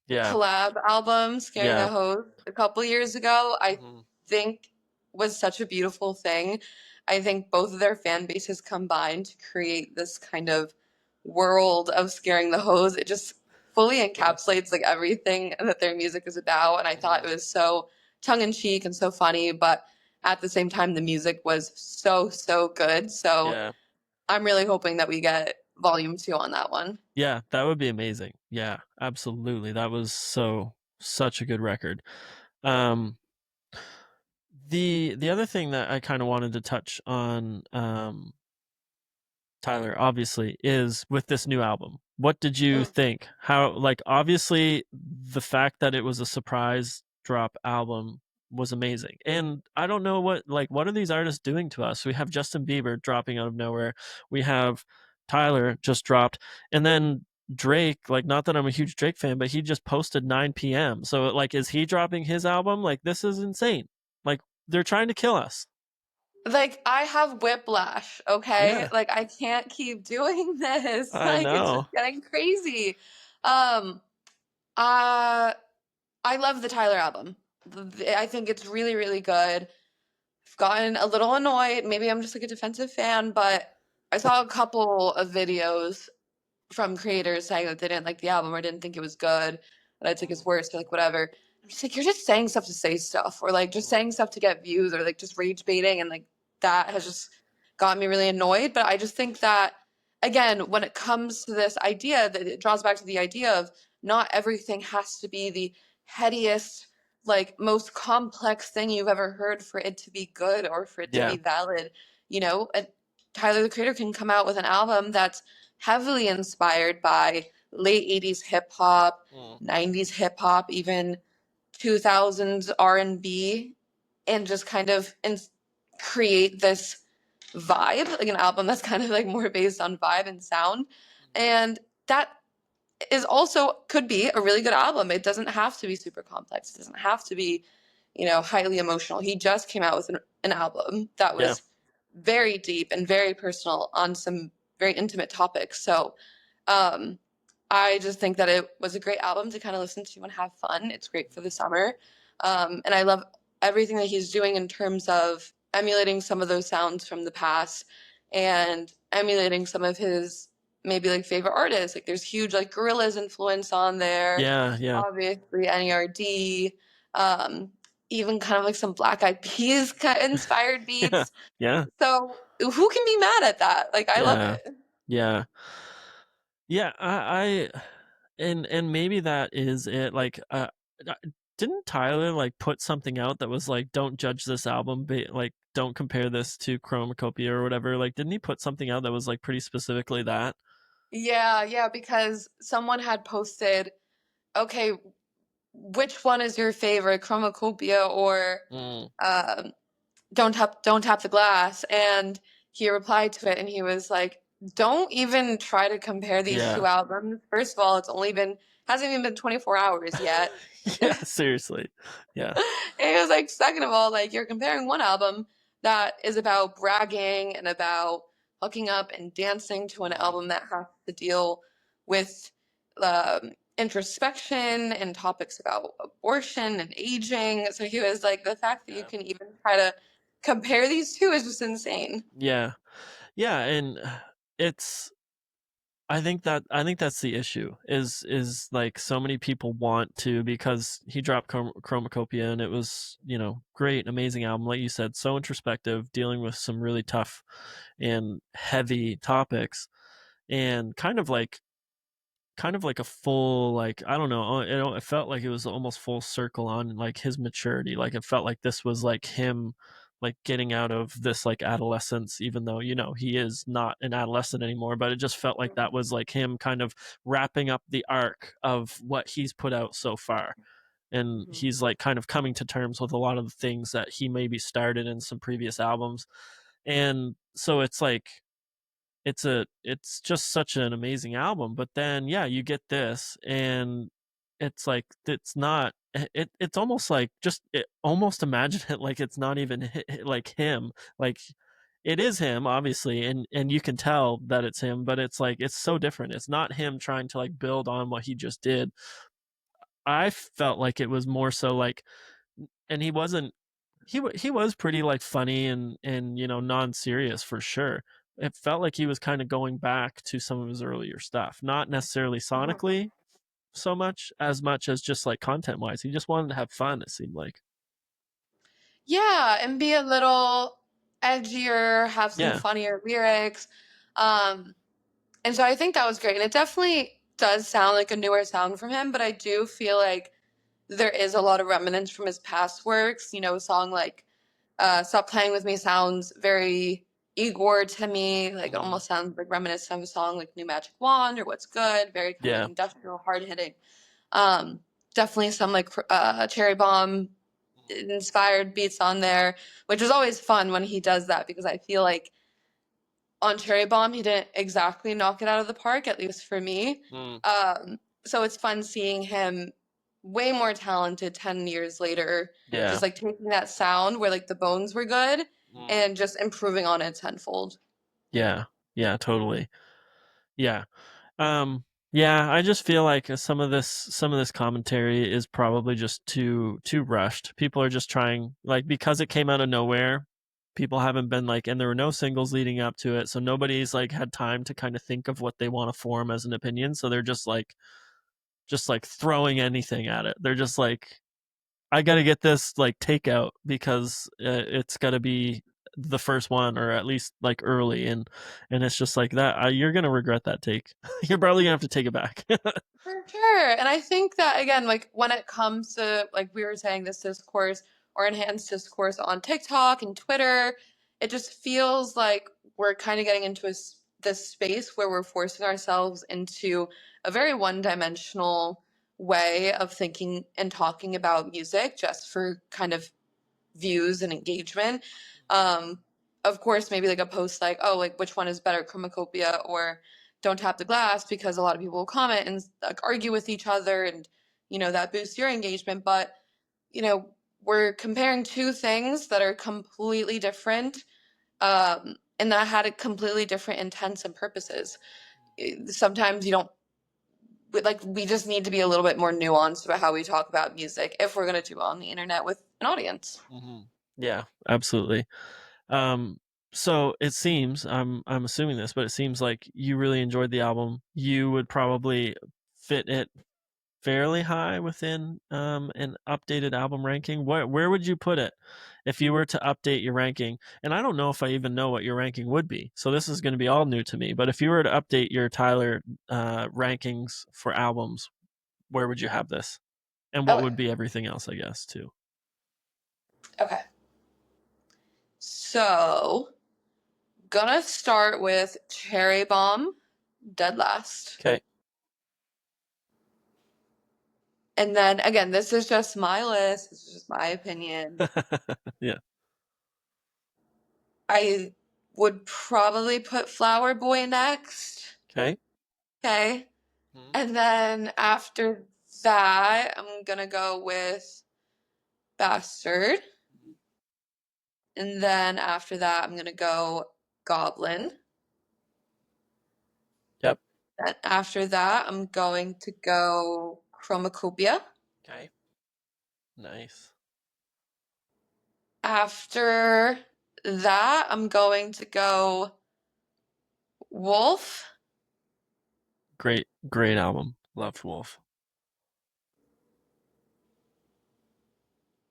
[SPEAKER 1] yeah.
[SPEAKER 2] collab album, Scaring the
[SPEAKER 1] Yeah.
[SPEAKER 2] Host, a couple years ago, I
[SPEAKER 1] Hmm.
[SPEAKER 2] think was such a beautiful thing. I think both of their fan bases combined to create this kind of world of Scaring the Hose. It just fully
[SPEAKER 1] Yeah.
[SPEAKER 2] encapsulates like everything that their music is about. And I thought
[SPEAKER 1] Hmm.
[SPEAKER 2] it was so tongue in cheek and so funny, but at the same time, the music was so, so good. So
[SPEAKER 1] Yeah.
[SPEAKER 2] I'm really hoping that we get volume two on that one.
[SPEAKER 1] Yeah. That would be amazing. Yeah. Absolutely. That was such a good record. Um, the other thing that I kind of wanted to touch on, Tyler, obviously, is with this new album. What did you
[SPEAKER 2] Mm.
[SPEAKER 1] think? How, like, obviously, the fact that it was a surprise drop album was amazing. And I don't know what are these artists doing to us? We have Justin Bieber dropping out of nowhere. We have Tyler just dropped. And then Drake, like, not that I'm a huge Drake fan, but he just posted 9 p.m. So, like, is he dropping his album? Like, this is insane. Like, they're trying to kill us.
[SPEAKER 2] Like I have whiplash, okay?
[SPEAKER 1] Yeah,
[SPEAKER 2] Like I can't keep doing this.
[SPEAKER 1] I
[SPEAKER 2] Like it's just
[SPEAKER 1] know.
[SPEAKER 2] getting crazy. Um uh I love the Tyler album. I think it's really really good. I've gotten a little annoyed. Maybe I'm just like a defensive fan, but I saw a couple of videos from creators saying that they didn't like the album or didn't think it was good, that it's like his worst or like whatever. I'm just like, you're just saying stuff to say stuff, or like just saying stuff to get views, or like just rage baiting, and like that has just got me really annoyed. But I just think that again, when it comes to this idea, that it draws back to the idea of not everything has to be the headiest, like most complex thing you've ever heard for it to be good or for it to
[SPEAKER 1] Yeah.
[SPEAKER 2] be valid. You know, Tyler the Creator can come out with an album that's heavily inspired by late 80s hip hop,
[SPEAKER 1] Mm.
[SPEAKER 2] 90s hip hop, even 2000s R&B, and just kind of create this vibe, like an album that's kind of like more based on vibe and sound. And that is also could be a really good album. It doesn't have to be super complex. It doesn't have to be, highly emotional. He just came out with an album that
[SPEAKER 1] Yeah.
[SPEAKER 2] was very deep and very personal on some very intimate topics. So, um, I just think that it was a great album to kind of listen to and have fun. It's great for the summer. And I love everything that he's doing in terms of emulating some of those sounds from the past and emulating some of his maybe like favorite artists. Like there's huge like Gorillaz influence on there,
[SPEAKER 1] Yeah, yeah.
[SPEAKER 2] obviously NERD, um, even kind of like some Black Eyed Peas inspired
[SPEAKER 1] Yeah.
[SPEAKER 2] beats.
[SPEAKER 1] Yeah.
[SPEAKER 2] So who can be mad at that? Like I love
[SPEAKER 1] Yeah.
[SPEAKER 2] it.
[SPEAKER 1] Yeah. Yeah, I and maybe that is it, like, uh, didn't Tyler, like, put something out that was like, "Don't judge this album, like, don't compare this to Chromacopia," or whatever, like, didn't he put something out that was, like, pretty specifically that?
[SPEAKER 2] Yeah, because someone had posted, okay, which one is your favorite, Chromacopia or
[SPEAKER 1] Mm,
[SPEAKER 2] um, don't tap the glass? And he replied to it, and he was like, don't even try to compare these
[SPEAKER 1] yeah.
[SPEAKER 2] two albums. First of all, it's only been hasn't even been 24 hours yet.
[SPEAKER 1] Yeah, seriously. Yeah.
[SPEAKER 2] And he was like, second of all, like you're comparing one album that is about bragging and about hooking up and dancing to an
[SPEAKER 1] Mhm.
[SPEAKER 2] album that has to deal with introspection and topics about abortion and aging. So he was like, the fact that you
[SPEAKER 1] Yeah.
[SPEAKER 2] can even try to compare these two is just insane.
[SPEAKER 1] Yeah. Yeah, and it's I think that's the issue is like so many people want to because he dropped Chromacopia and it was, you know, great, amazing album like you said, so introspective, dealing with some really tough and heavy topics and kind of like a full like I don't know it felt like it was almost full circle on like his maturity, like it felt like this was like him like getting out of this like adolescence, even though you know he is not an adolescent anymore, but it just felt like that was like him kind of wrapping up the arc of what he's put out so far, and
[SPEAKER 2] Mhm.
[SPEAKER 1] he's like kind of coming to terms with a lot of the things that he maybe started in some previous albums. And so it's like it's just such an amazing album, but then yeah, you get this and it's like it's not it's almost like just almost imagine it like it's not even like him, like it is him obviously, and you can tell that it's him, but it's like it's so different. It's not him trying to like build on what he just did. I felt like it was more so like, and he wasn't he was pretty like funny and you know non-serious for sure. It felt like he was kind of going back to some of his earlier stuff, not necessarily
[SPEAKER 2] Mhm.
[SPEAKER 1] sonically so much as just like content wise. He just wanted to have fun, it seemed like.
[SPEAKER 2] Yeah, and be a little edgier, have some
[SPEAKER 1] Yeah.
[SPEAKER 2] funnier lyrics. Um, And so I think that was great. And it definitely does sound like a newer sound from him, but I do feel like there is a lot of remnants from his past works. You know, a song like Stop Playing With Me sounds very Igor to me. Like it
[SPEAKER 1] Hmm.
[SPEAKER 2] almost sounds like reminiscent of a song like New Magic Wand or What's Good, very kind of
[SPEAKER 1] Yeah.
[SPEAKER 2] industrial, hard hitting. Um, Definitely some like Cherry Bomb inspired beats on there, which is always fun when he does that because I feel like on Cherry Bomb, he didn't exactly knock it out of the park, at least for me.
[SPEAKER 1] Mm.
[SPEAKER 2] So it's fun seeing him way more talented 10 years later,
[SPEAKER 1] Yeah.
[SPEAKER 2] just like taking that sound where like the bones were good
[SPEAKER 1] Mm.
[SPEAKER 2] and just improving on it tenfold.
[SPEAKER 1] Yeah. Yeah, totally. Yeah. Yeah, I just feel like some of this commentary is probably just too rushed. People are just trying like because it came out of nowhere. People haven't been like, and there were no singles leading up to it, so nobody's like had time to kind of think of what they want to form as an opinion. So they're just like throwing anything at it. They're just like, I got to get this like takeout because it's got to be the first one or at least like early, and it's just like that. You're gonna regret that take. You're probably gonna have to take it back.
[SPEAKER 2] For sure. And I think that again, like when it comes to like we were saying this discourse or enhanced discourse on TikTok and Twitter, it just feels like we're kind of getting into this space where we're forcing ourselves into a very one-dimensional way of thinking and talking about music just for kind of views and engagement. Um, of course, maybe like a post like, oh, like which one is better, Chromacopia or Don't Tap the Glass, because a lot of people will comment and like argue with each other, and you know that boosts your engagement. But you know, we're comparing two things that are completely different, and that had a completely different intents and purposes. Sometimes you don't like we just need to be a little bit more nuanced about how we talk about music if we're going to do it on the internet with an audience.
[SPEAKER 1] Hmm. Yeah, absolutely. Um, so it seems I'm assuming this, but it seems like you really enjoyed the album. You would probably fit it fairly high within an updated album ranking. Where would you put it if you were to update your ranking? And I don't know if I even know what your ranking would be, so this is going to be all new to me. But if you were to update your Tyler rankings for albums, where would you have this? And what
[SPEAKER 2] Okay.
[SPEAKER 1] would be everything else, I guess, too?
[SPEAKER 2] Okay. So, gonna start with Cherry Bomb. dead last.
[SPEAKER 1] Okay.
[SPEAKER 2] And then again, this is just my list. This is just my opinion.
[SPEAKER 1] Yeah.
[SPEAKER 2] I would probably put Flower Boy next.
[SPEAKER 1] Okay.
[SPEAKER 2] Okay.
[SPEAKER 1] Mhm.
[SPEAKER 2] And then after that, I'm gonna go with Bastard. And then after that, I'm gonna go Goblin.
[SPEAKER 1] Yep.
[SPEAKER 2] Then after that, I'm going to go Chromacopia.
[SPEAKER 1] Okay. Nice.
[SPEAKER 2] After that, I'm going to go Wolf.
[SPEAKER 1] Great, great album. Loved Wolf.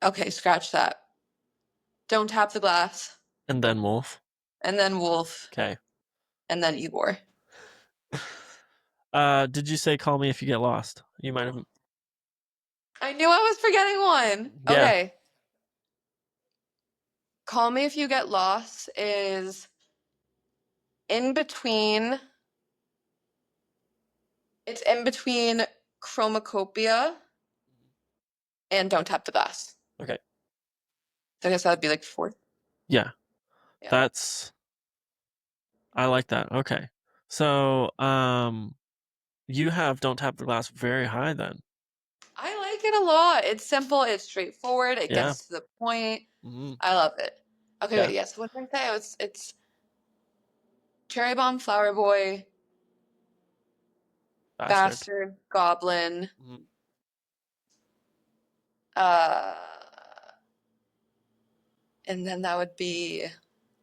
[SPEAKER 2] Okay, scratch that. Don't Tap the Glass.
[SPEAKER 1] And then Wolf.
[SPEAKER 2] And then Wolf.
[SPEAKER 1] Okay.
[SPEAKER 2] And then Igor.
[SPEAKER 1] Did you say Call Me If You Get Lost? You might have.
[SPEAKER 2] I knew I was forgetting one.
[SPEAKER 1] Yeah.
[SPEAKER 2] Okay. Call Me If You Get Lost is in between. It's in between Chromacopia and Don't Tap the Glass.
[SPEAKER 1] Okay.
[SPEAKER 2] So I guess that would be like fourth.
[SPEAKER 1] Yeah.
[SPEAKER 2] Yeah.
[SPEAKER 1] That's. I like that. Okay. So, you have Don't Tap the Glass very high then.
[SPEAKER 2] I like it a lot. It's simple, it's straightforward, it
[SPEAKER 1] Yeah.
[SPEAKER 2] gets to the point.
[SPEAKER 1] Hmm.
[SPEAKER 2] I love it. Okay,
[SPEAKER 1] Yeah.
[SPEAKER 2] wait, yes. What did I say? It's Cherry Bomb, Flower Boy,
[SPEAKER 1] Bastard.
[SPEAKER 2] Bastard, Goblin,
[SPEAKER 1] Hmm.
[SPEAKER 2] uh, and then that would be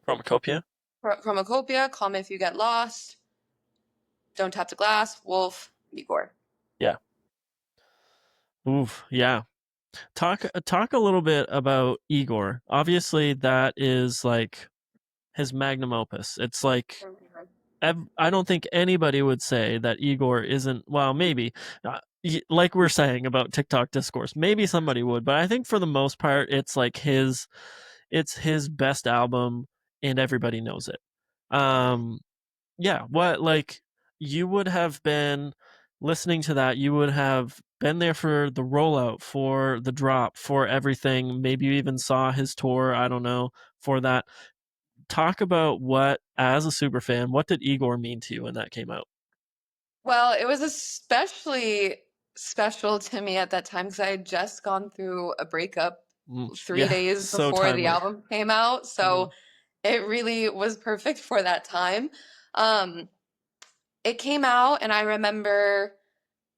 [SPEAKER 1] Chromacopia.
[SPEAKER 2] Chromacopia, Call Me If You Get Lost, Don't Tap the Glass, Wolf, Igor.
[SPEAKER 1] Yeah. Oof. Yeah. Talk a little bit about Igor. Obviously, that is like his magnum opus. It's like I don't think anybody would say that Igor isn't. Well, maybe like we're saying about TikTok discourse, maybe somebody would, but I think for the most part, it's like it's his best album, and everybody knows it. Um, yeah, what like you would have been listening to that, you would have been there for the rollout, for the drop, for everything. Maybe you even saw his tour, I don't know, for that. Talk about what, as a super fan, what did Igor mean to you when that came out?
[SPEAKER 2] Well, it was especially special to me at that time because I had just gone through a breakup three
[SPEAKER 1] Yeah,
[SPEAKER 2] days
[SPEAKER 1] so
[SPEAKER 2] before the
[SPEAKER 1] timely.
[SPEAKER 2] album came out. So it really was perfect for that time. Um, it came out, and I remember,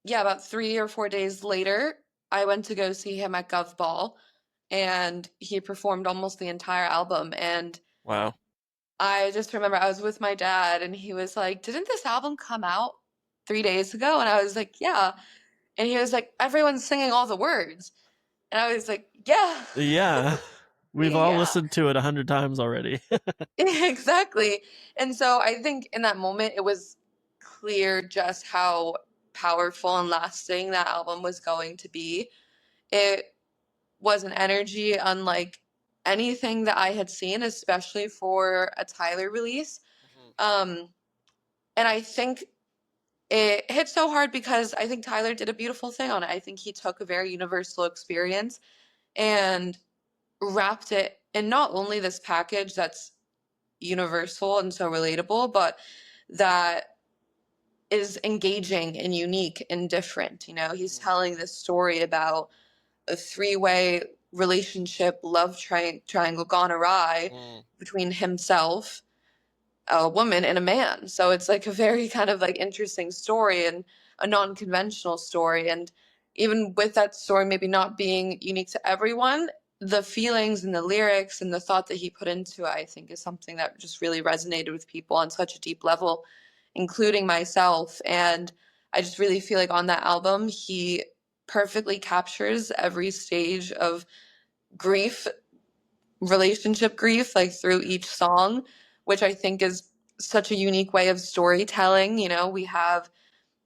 [SPEAKER 2] yeah, about 3 or 4 days later, I went to go see him at Gov Ball, and he performed almost the entire album. And
[SPEAKER 1] Wow.
[SPEAKER 2] I just remember I was with my dad, and he was like, "Didn't this album come out 3 days ago?" And I was like, "Yeah." And he was like, "Everyone's singing all the words." And I was like, "Yeah,
[SPEAKER 1] Yeah, we've all
[SPEAKER 2] yeah,
[SPEAKER 1] listened to it 100 times already.
[SPEAKER 2] exactly." And so I think in that moment, it was clear just how powerful and lasting that album was going to be. It was an energy unlike anything that I had seen, especially for a Tyler release. Um, and I think it hit so hard because I think Tyler did a beautiful thing on it. I think he took a very universal experience and wrapped it in not only this package that's universal and so relatable, but that is engaging and unique and different. You know, he's telling this story about a three-way relationship, love triangle gone awry
[SPEAKER 1] Mm,
[SPEAKER 2] between himself, a woman, and a man. So it's like a very kind of like interesting story and a non-conventional story. And even with that story maybe not being unique to everyone, the feelings and the lyrics and the thought that he put into it, I think, is something that just really resonated with people on such a deep level, including myself. And I just really feel like on that album, he perfectly captures every stage of grief, relationship grief, like through each song, which I think is such a unique way of storytelling. You know, we have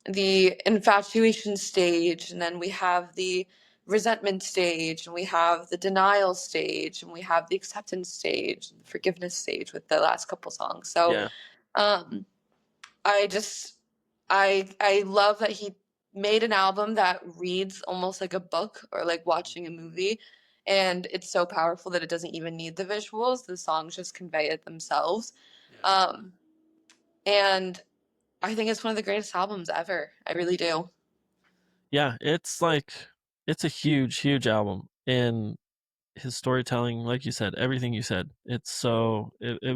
[SPEAKER 2] the infatuation stage, and then we have the resentment stage, and we have the denial stage, and we have the acceptance stage, and the forgiveness stage with the last couple songs. So
[SPEAKER 1] yeah.
[SPEAKER 2] um, I just I love that he made an album that reads almost like a book or like watching a movie, and it's so powerful that it doesn't even need the visuals. The songs just convey it themselves.
[SPEAKER 1] Yeah.
[SPEAKER 2] Um, and I think it's one of the greatest albums ever. I really do.
[SPEAKER 1] Yeah, it's like it's a huge, huge album, and his storytelling, like you said, everything you said, it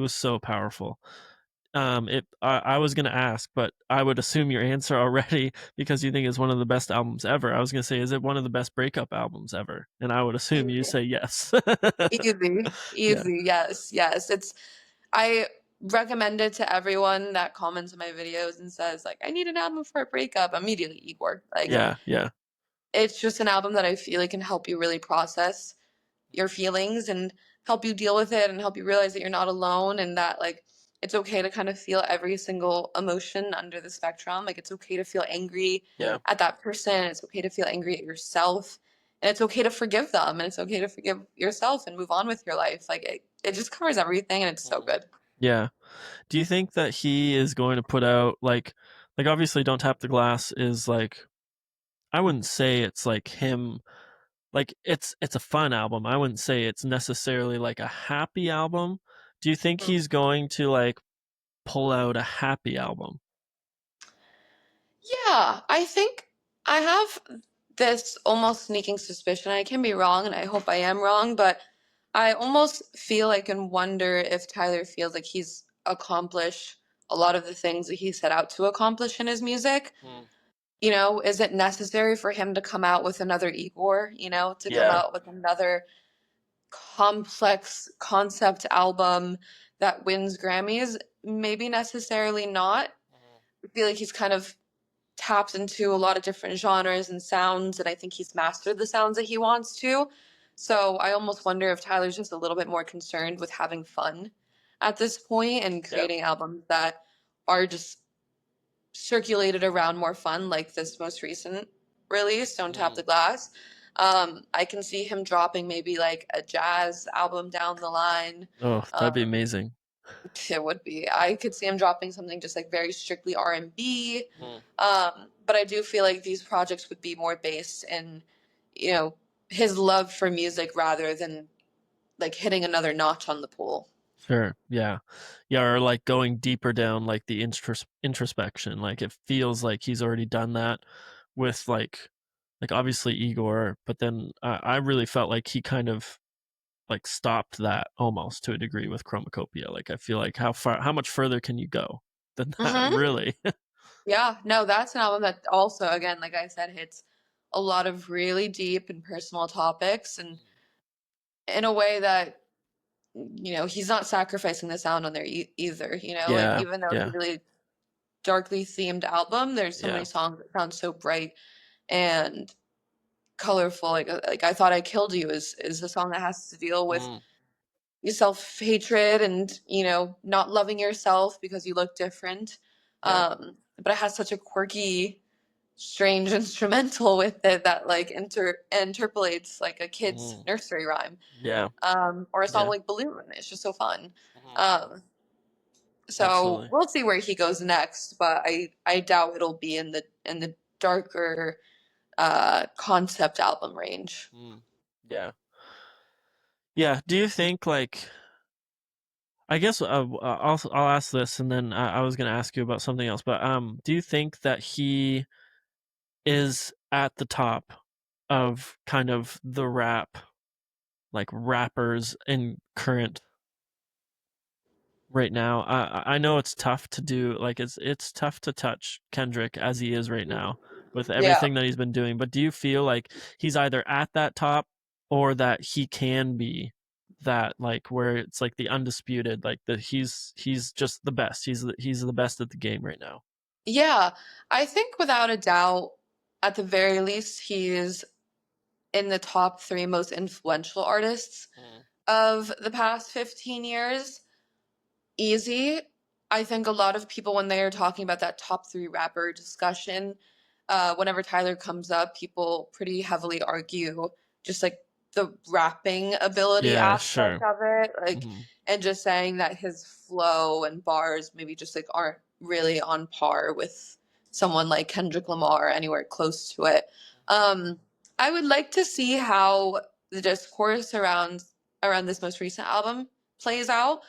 [SPEAKER 1] was so powerful. I was gonna ask, but I would assume your answer already because you think it's one of the best albums ever. I was gonna say, is it one of the best breakup albums ever? And I would assume you
[SPEAKER 2] Easy,
[SPEAKER 1] say yes.
[SPEAKER 2] easy,
[SPEAKER 1] Yeah,
[SPEAKER 2] easy. Yes, yes. I recommend it to everyone that comments on my videos and says like, I need an album for a breakup. Immediately, Igor. Like,
[SPEAKER 1] yeah, yeah.
[SPEAKER 2] it's just an album that I feel like can help you really process your feelings and help you deal with it and help you realize that you're not alone and that like it's okay to kind of feel every single emotion under the spectrum. Like it's okay to feel angry
[SPEAKER 1] Yeah.
[SPEAKER 2] at that person, it's okay to feel angry at yourself, and it's okay to forgive them and it's okay to forgive yourself and move on with your life. Like it just covers everything and it's so
[SPEAKER 1] Mhm.
[SPEAKER 2] good.
[SPEAKER 1] Yeah. Do you think that he is going to put out like obviously Don't Tap the Glass is like I wouldn't say it's like him like it's a fun album. I wouldn't say it's necessarily like a happy album. Do you think
[SPEAKER 2] Mm.
[SPEAKER 1] he's going to like pull out a happy album?
[SPEAKER 2] Yeah, I think I have this almost sneaking suspicion. I can be wrong, and I hope I am wrong, but I almost feel like and wonder if Tyler feels like he's accomplished a lot of the things that he set out to accomplish in his music.
[SPEAKER 1] Mm.
[SPEAKER 2] You know, is it necessary for him to come out with another Igor, you know, to come
[SPEAKER 1] Yeah.
[SPEAKER 2] out with another complex concept album that wins Grammys? Maybe necessarily not. I feel like he's kind of tapped into a lot of different genres and sounds, and I think he's mastered the sounds that he wants to. So I almost wonder if Tyler's just a little bit more concerned with having fun at this point and
[SPEAKER 1] Yeah.
[SPEAKER 2] creating albums that are just circulated around more fun, like this most recent release, Don't Tap
[SPEAKER 1] Mm.
[SPEAKER 2] the Glass. I can see him dropping maybe like a jazz album down the line.
[SPEAKER 1] Oh, that'd be
[SPEAKER 2] Um,
[SPEAKER 1] amazing.
[SPEAKER 2] it would be. I could see him dropping something just like very strictly R&B.
[SPEAKER 1] Mm.
[SPEAKER 2] But I do feel like these projects would be more based in, you know, his love for music rather than like hitting another notch on the pool.
[SPEAKER 1] Sure. Yeah. Yeah, or like going deeper down like the introspection. Like it feels like he's already done that with like obviously Igor, but then I really felt like he kind of like stopped that almost to a degree with Chromacopia. Like I feel like how much further can you go than that
[SPEAKER 2] Hmm.
[SPEAKER 1] really?
[SPEAKER 2] Yeah, no, that's an album that also, again, like I said, hits a lot of really deep and personal topics, and in a way that, you know, he's not sacrificing the sound on there either. You know, like
[SPEAKER 1] Yeah.
[SPEAKER 2] even though it's a
[SPEAKER 1] Yeah.
[SPEAKER 2] really darkly themed album, there's so many
[SPEAKER 1] Yeah.
[SPEAKER 2] songs that sound so bright and colorful. Like I Thought I Killed You is a song that has to deal with
[SPEAKER 1] Mm.
[SPEAKER 2] self hatred and, you know, not loving yourself because you look different.
[SPEAKER 1] Yeah.
[SPEAKER 2] But it has such a quirky, strange instrumental with it that like interpolates like a kid's
[SPEAKER 1] Mm.
[SPEAKER 2] nursery rhyme.
[SPEAKER 1] Yeah.
[SPEAKER 2] Or a song
[SPEAKER 1] Yeah.
[SPEAKER 2] like Balloon. It's just so fun.
[SPEAKER 1] Mhm.
[SPEAKER 2] Um, so
[SPEAKER 1] Absolutely.
[SPEAKER 2] we'll see where he goes next, but I doubt it'll be in the darker concept album range.
[SPEAKER 1] Mm. Yeah. Yeah. Do you think like I guess I'll ask this, and then I was gonna ask you about something else. But do you think that he is at the top of kind of the like rappers in current right now? I know it's tough to do, like it's tough to touch Kendrick as he is right now with
[SPEAKER 2] Yeah.
[SPEAKER 1] everything that he's been doing. But do you feel like he's either at that top or that he can be that like where it's like the undisputed like that he's just the best. He's the best at the game right now.
[SPEAKER 2] Yeah, I think without a doubt, at the very least, he's in the top three most influential artists
[SPEAKER 1] Mm.
[SPEAKER 2] of the past 15 years. Easy. I think a lot of people, when they are talking about that top three rapper discussion, whenever Tyler comes up, people pretty heavily argue just like the rapping ability
[SPEAKER 1] Yeah,
[SPEAKER 2] aspect
[SPEAKER 1] sure.
[SPEAKER 2] of it, like,
[SPEAKER 1] Hmm.
[SPEAKER 2] and just saying that his flow and bars maybe just like aren't really on par with someone like Kendrick Lamar anywhere close to it. Um, I would like to see how the discourse around this most recent album plays out.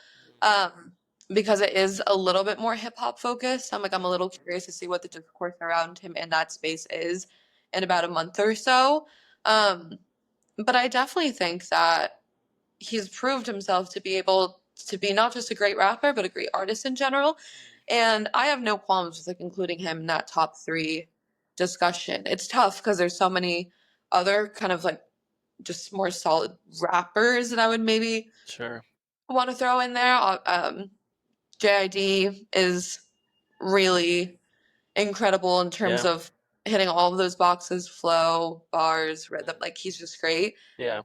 [SPEAKER 2] Um, because it is a little bit more hip hop focused. I'm a little curious to see what the discourse around him in that space is in about a month or so. Um, but I definitely think that he's proved himself to be able to be not just a great rapper, but a great artist in general. And I have no qualms with like including him in that top three discussion. It's tough because there's so many other kind of like just more solid rappers that I would maybe
[SPEAKER 1] Sure.
[SPEAKER 2] want to throw in there. JID is really incredible in terms
[SPEAKER 1] Yeah.
[SPEAKER 2] of hitting all of those boxes, flow, bars, rhythm. Like he's just great.
[SPEAKER 1] Yeah.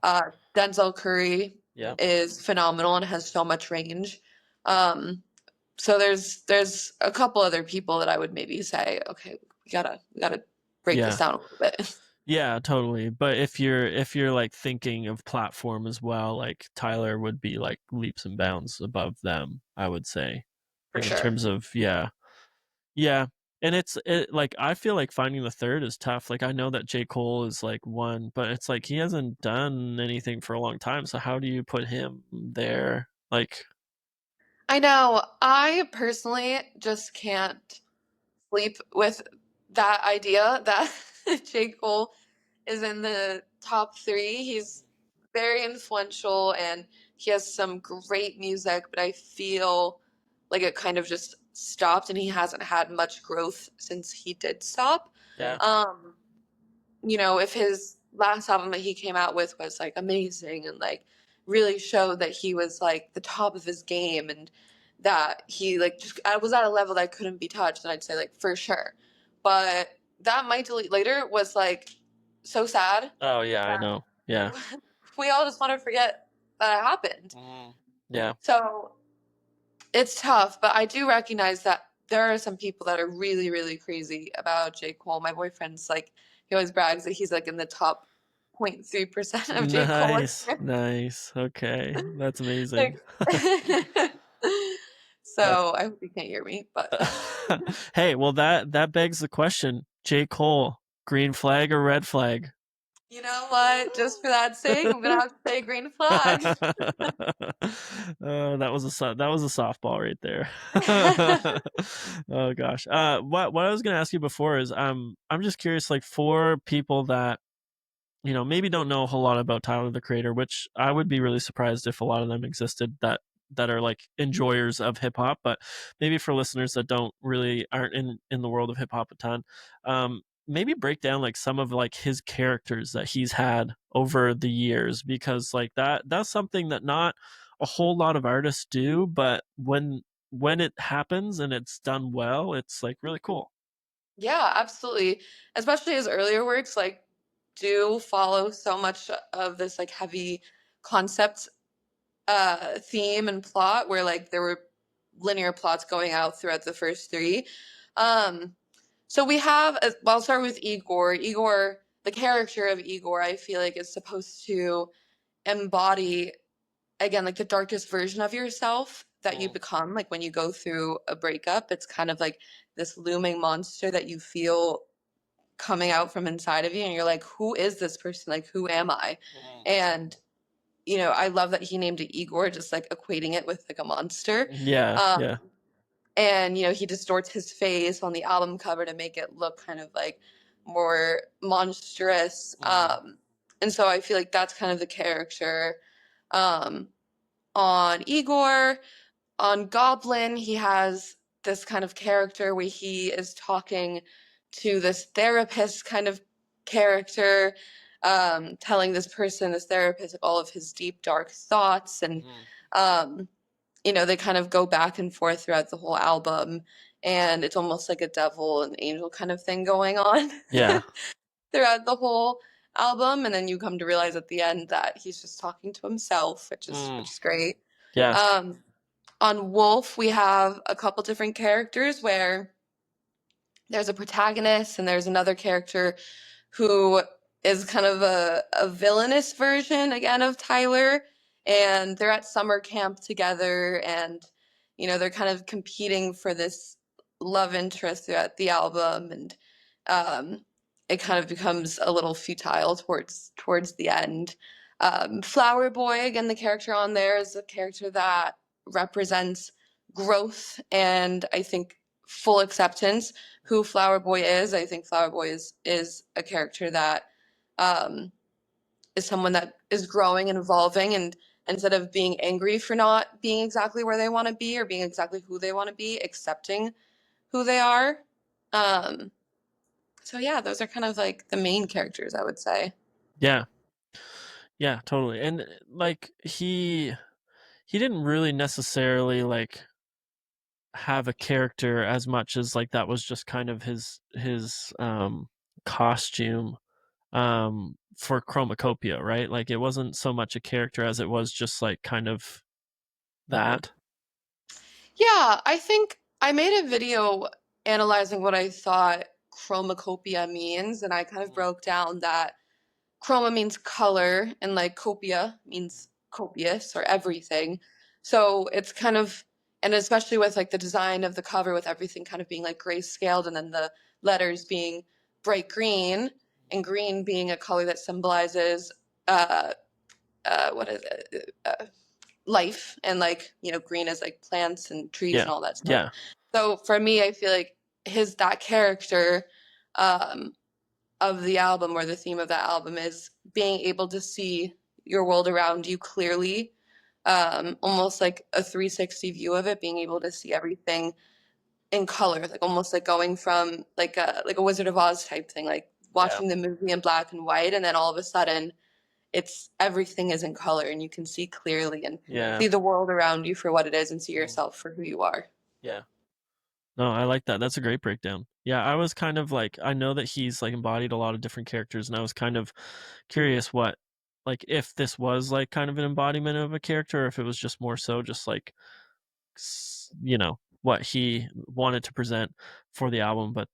[SPEAKER 2] Denzel Curry
[SPEAKER 1] Yeah.
[SPEAKER 2] is phenomenal and has so much range. Um, so there's a couple other people that I would maybe say, okay, we gotta break this
[SPEAKER 1] Yeah.
[SPEAKER 2] down a little bit.
[SPEAKER 1] Yeah, totally. But if you're like thinking of platform as well, like Tyler would be like leaps and bounds above them, I would say.
[SPEAKER 2] For
[SPEAKER 1] Like in
[SPEAKER 2] sure.
[SPEAKER 1] terms of yeah. Yeah. And like I feel like finding the third is tough. Like I know that J. Cole is like one, but it's like he hasn't done anything for a long time. So how do you put him there? Like
[SPEAKER 2] I know. I personally just can't sleep with that idea that J. Cole is in the top three. He's very influential and he has some great music, but I feel like it kind of just stopped and he hasn't had much growth since he did stop.
[SPEAKER 1] yeah.
[SPEAKER 2] Um, if his last album that he came out with was like amazing and like really showed that he was like the top of his game and that he like just I was at a level that couldn't be touched, and I'd say like for sure. But that Might Delete Later was like so sad
[SPEAKER 1] Oh yeah, I
[SPEAKER 2] that
[SPEAKER 1] know. Yeah.
[SPEAKER 2] we all just want to forget that it happened.
[SPEAKER 1] Yeah.
[SPEAKER 2] So it's tough, but I do recognize that there are some people that are really, really crazy about J. Cole. My boyfriend's like, he always brags that he's like in the top 0.3% of J. Cole.
[SPEAKER 1] Nice. Nice. Okay. That's amazing.
[SPEAKER 2] Like,
[SPEAKER 1] That's
[SPEAKER 2] so I hope you can't hear me, but
[SPEAKER 1] Hey, well that begs the question. J. Cole, green flag or red flag?
[SPEAKER 2] you know what? Just for that sake, I'm gonna have to say green flag.
[SPEAKER 1] That was a softball right there. Oh gosh. What I was gonna ask you before is I'm just curious, like for people that maybe don't know a whole lot about Tyler the Creator, which I would be really surprised if a lot of them existed that are like enjoyers of hip hop, but maybe for listeners that don't really aren't in the world of hip hop a ton, maybe break down like some of like his characters that he's had over the years, because like that's something that not a whole lot of artists do, but when it happens and it's done well, it's like really cool.
[SPEAKER 2] Yeah, absolutely. Especially his earlier works, like, do follow so much of this like heavy concept theme and plot where like there were linear plots going out throughout the first three. Um, so we have, well, I'll start with Igor. Igor, the character of Igor, I feel like is supposed to embody, again, like the darkest version of yourself that you
[SPEAKER 1] Mm,
[SPEAKER 2] become. Like when you go through a breakup, it's kind of like this looming monster that you feel coming out from inside of you. And you're like, who is this person? Like, who am I?
[SPEAKER 1] mm.
[SPEAKER 2] And I love that he named it Igor, just like equating it with like a monster.
[SPEAKER 1] Yeah,
[SPEAKER 2] Um,
[SPEAKER 1] yeah.
[SPEAKER 2] and he distorts his face on the album cover to make it look kind of like more monstrous.
[SPEAKER 1] Mm,
[SPEAKER 2] And so I feel like that's kind of the character. Um, on Igor, on Goblin, he has this kind of character where he is talking to this therapist kind of character, telling this therapist, like, all of his deep, dark thoughts. And,
[SPEAKER 1] mm.
[SPEAKER 2] um, they kind of go back and forth throughout the whole album. And it's almost like a devil and angel kind of thing going on
[SPEAKER 1] Yeah.
[SPEAKER 2] throughout the whole album. And then you come to realize at the end that he's just talking to himself, which is
[SPEAKER 1] Mm,
[SPEAKER 2] which is great.
[SPEAKER 1] yeah.
[SPEAKER 2] Um, on Wolf, we have a couple different characters where there's a protagonist and there's another character who is kind of a villainous version again of Tyler. And they're at summer camp together and they're kind of competing for this love interest throughout the album, and um, it kind of becomes a little futile towards the end. Flower Boy, again, the character on there is a character that represents growth and I think full acceptance who Flower Boy is. I think Flower Boy is a character that um, is someone that is growing and evolving, and instead of being angry for not being exactly where they want to be or being exactly who they want to be, accepting who they are. Um, so yeah, those are kind of like the main characters, I would say.
[SPEAKER 1] Yeah, yeah, totally. And like he didn't really necessarily like have a character as much as like that was just kind of his costume for Chromacopia, right? Like it wasn't so much a character as it was just like kind of that.
[SPEAKER 2] Yeah, I think I made a video analyzing what I thought chromacopia means, and I kind of broke down that chroma means color and like copia means copious or everything. So it's kind of, and especially with like the design of the cover with everything kind of being like grayscaled and then the letters being bright green and green being a color that symbolizes uh what is it life, and like green is like plants and trees
[SPEAKER 1] Yeah.
[SPEAKER 2] and all that stuff.
[SPEAKER 1] Yeah.
[SPEAKER 2] So for me, I feel like his that character um of the album, or the theme of that album, is being able to see your world around you clearly, almost like a 360 view of it, being able to see everything in color, like almost like going from like a Wizard of Oz type thing, like
[SPEAKER 1] Yeah.
[SPEAKER 2] watching the movie in black and white, and then all of a sudden it's everything is in color and you can see clearly and
[SPEAKER 1] Yeah.
[SPEAKER 2] see the world around you for what it is and see
[SPEAKER 1] Mhm.
[SPEAKER 2] yourself for who you are.
[SPEAKER 1] Yeah. No, I like that. That's a great breakdown. Yeah, I was kind of like I know that he's like embodied a lot of different characters and I was kind of curious what like if this was like kind of an embodiment of a character or if it was just more so just like what he wanted to present for the album, but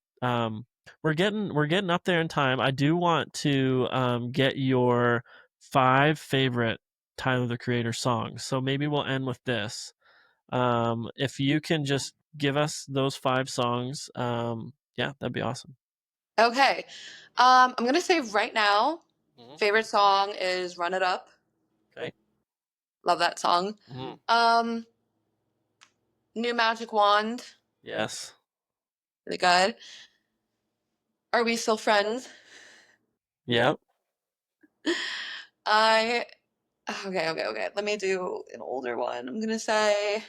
[SPEAKER 1] we're getting up there in time. I do want to get your 5 favorite Tyler the Creator songs. So maybe we'll end with this. If you can just give us those 5 songs, yeah, that'd be awesome.
[SPEAKER 2] Okay. I'm gonna say right now,
[SPEAKER 1] Mhm.
[SPEAKER 2] favorite song is Run It Up.
[SPEAKER 1] Okay.
[SPEAKER 2] Love that song.
[SPEAKER 1] Mhm.
[SPEAKER 2] um New Magic Wand,
[SPEAKER 1] Yes.
[SPEAKER 2] really good. Are We Still Friends?
[SPEAKER 1] Yep.
[SPEAKER 2] I okay, let me do an older one. I'm gonna say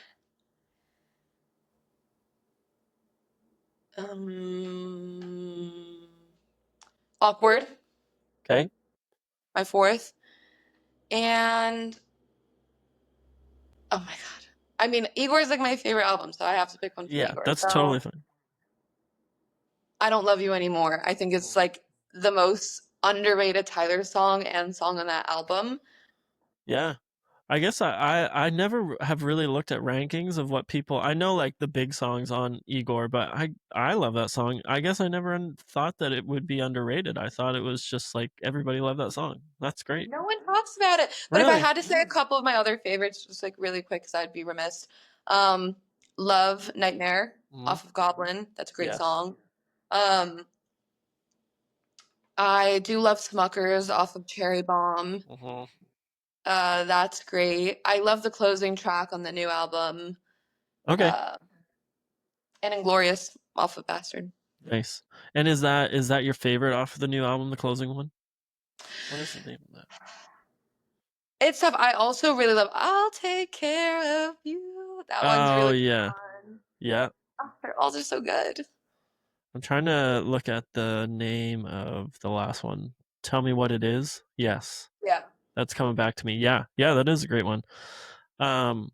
[SPEAKER 2] um Awkward,
[SPEAKER 1] Okay.
[SPEAKER 2] my fourth. And oh my god, I mean, Igor is like my favorite album, so I have to pick one from
[SPEAKER 1] Yeah,
[SPEAKER 2] Igor.
[SPEAKER 1] that's
[SPEAKER 2] So
[SPEAKER 1] totally fine.
[SPEAKER 2] I Don't Love You Anymore. I think it's like the most underrated Tyler song and song on that album.
[SPEAKER 1] Yeah. I guess I never have really looked at rankings of what people I know like the big songs on Igor, but I love that song. I guess I never thought that it would be underrated. I thought it was just like everybody loved that song. That's great.
[SPEAKER 2] No one talks about it. But if I
[SPEAKER 1] Really?
[SPEAKER 2] had to say a couple of my other favorites, just like really quick, because I'd be remiss. Um, Love Nightmare
[SPEAKER 1] Hmm.
[SPEAKER 2] off of Goblin. That's a great
[SPEAKER 1] Yes.
[SPEAKER 2] song. Um, I do love Smuckers off of Cherry Bomb.
[SPEAKER 1] Hmm.
[SPEAKER 2] That's great. I love the closing track on the new album.
[SPEAKER 1] Okay.
[SPEAKER 2] Uh, and Inglorious off of Bastard.
[SPEAKER 1] Nice. And is that your favorite off of the new album, the closing one? What is the name of that?
[SPEAKER 2] It's tough. I also really love I'll Take Care of You. That one's
[SPEAKER 1] Oh
[SPEAKER 2] really
[SPEAKER 1] yeah.
[SPEAKER 2] fun.
[SPEAKER 1] Yeah.
[SPEAKER 2] Oh, they're all just so good.
[SPEAKER 1] I'm trying to look at the name of the last one. Tell Me What It Is. Yes.
[SPEAKER 2] Yeah.
[SPEAKER 1] That's coming back to me. Yeah. Yeah, that is a great one. Um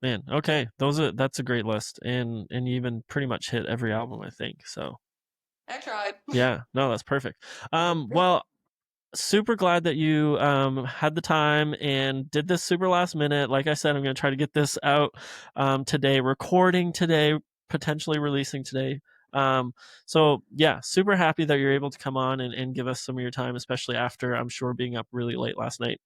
[SPEAKER 1] Man, okay. That's a great list. And you even pretty much hit every album, I think. So
[SPEAKER 2] I tried.
[SPEAKER 1] yeah, no, that's perfect. Well, super glad that you had the time and did this super last minute. Like I said, I'm gonna try to get this out today, recording today, potentially releasing today. So yeah, super happy that you're able to come on and give us some of your time, especially after I'm sure being up really late last night.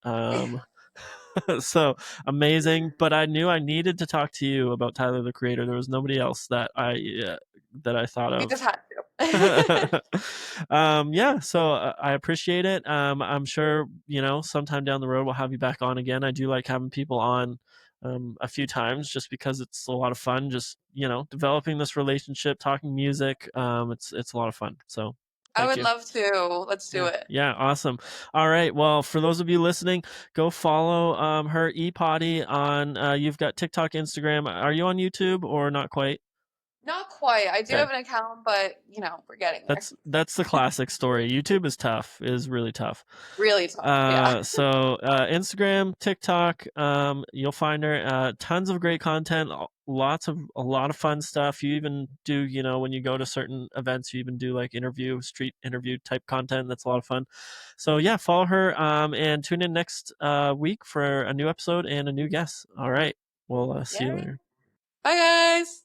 [SPEAKER 1] So amazing. But I knew I needed to talk to you about Tyler the Creator. There was nobody else that I thought
[SPEAKER 2] We
[SPEAKER 1] of.
[SPEAKER 2] just had to.
[SPEAKER 1] Yeah, so I appreciate it. I'm sure, sometime down the road we'll have you back on again. I do like having people on a few times just because it's a lot of fun. Just developing this relationship, talking music. It's a lot of fun. So
[SPEAKER 2] I
[SPEAKER 1] thank
[SPEAKER 2] would
[SPEAKER 1] you.
[SPEAKER 2] love to. Let's do
[SPEAKER 1] Yeah,
[SPEAKER 2] it.
[SPEAKER 1] yeah, awesome. All right, well, for those of you listening, go follow her E-Potty on. You've got TikTok, Instagram. Are you on YouTube or not quite?
[SPEAKER 2] Not quite. I do
[SPEAKER 1] Okay.
[SPEAKER 2] have an account, but we're getting there.
[SPEAKER 1] That's the classic story. YouTube is tough, is really tough.
[SPEAKER 2] Really tough. Yeah.
[SPEAKER 1] Instagram, TikTok, you'll find her. Tons of great content, a lot of fun stuff. You even do, when you go to certain events, you even do like street interview type content. That's a lot of fun. So yeah, follow her and tune in next week for a new episode and a new guest. All right, we'll see you
[SPEAKER 2] Yay.
[SPEAKER 1] later.
[SPEAKER 2] Bye, guys.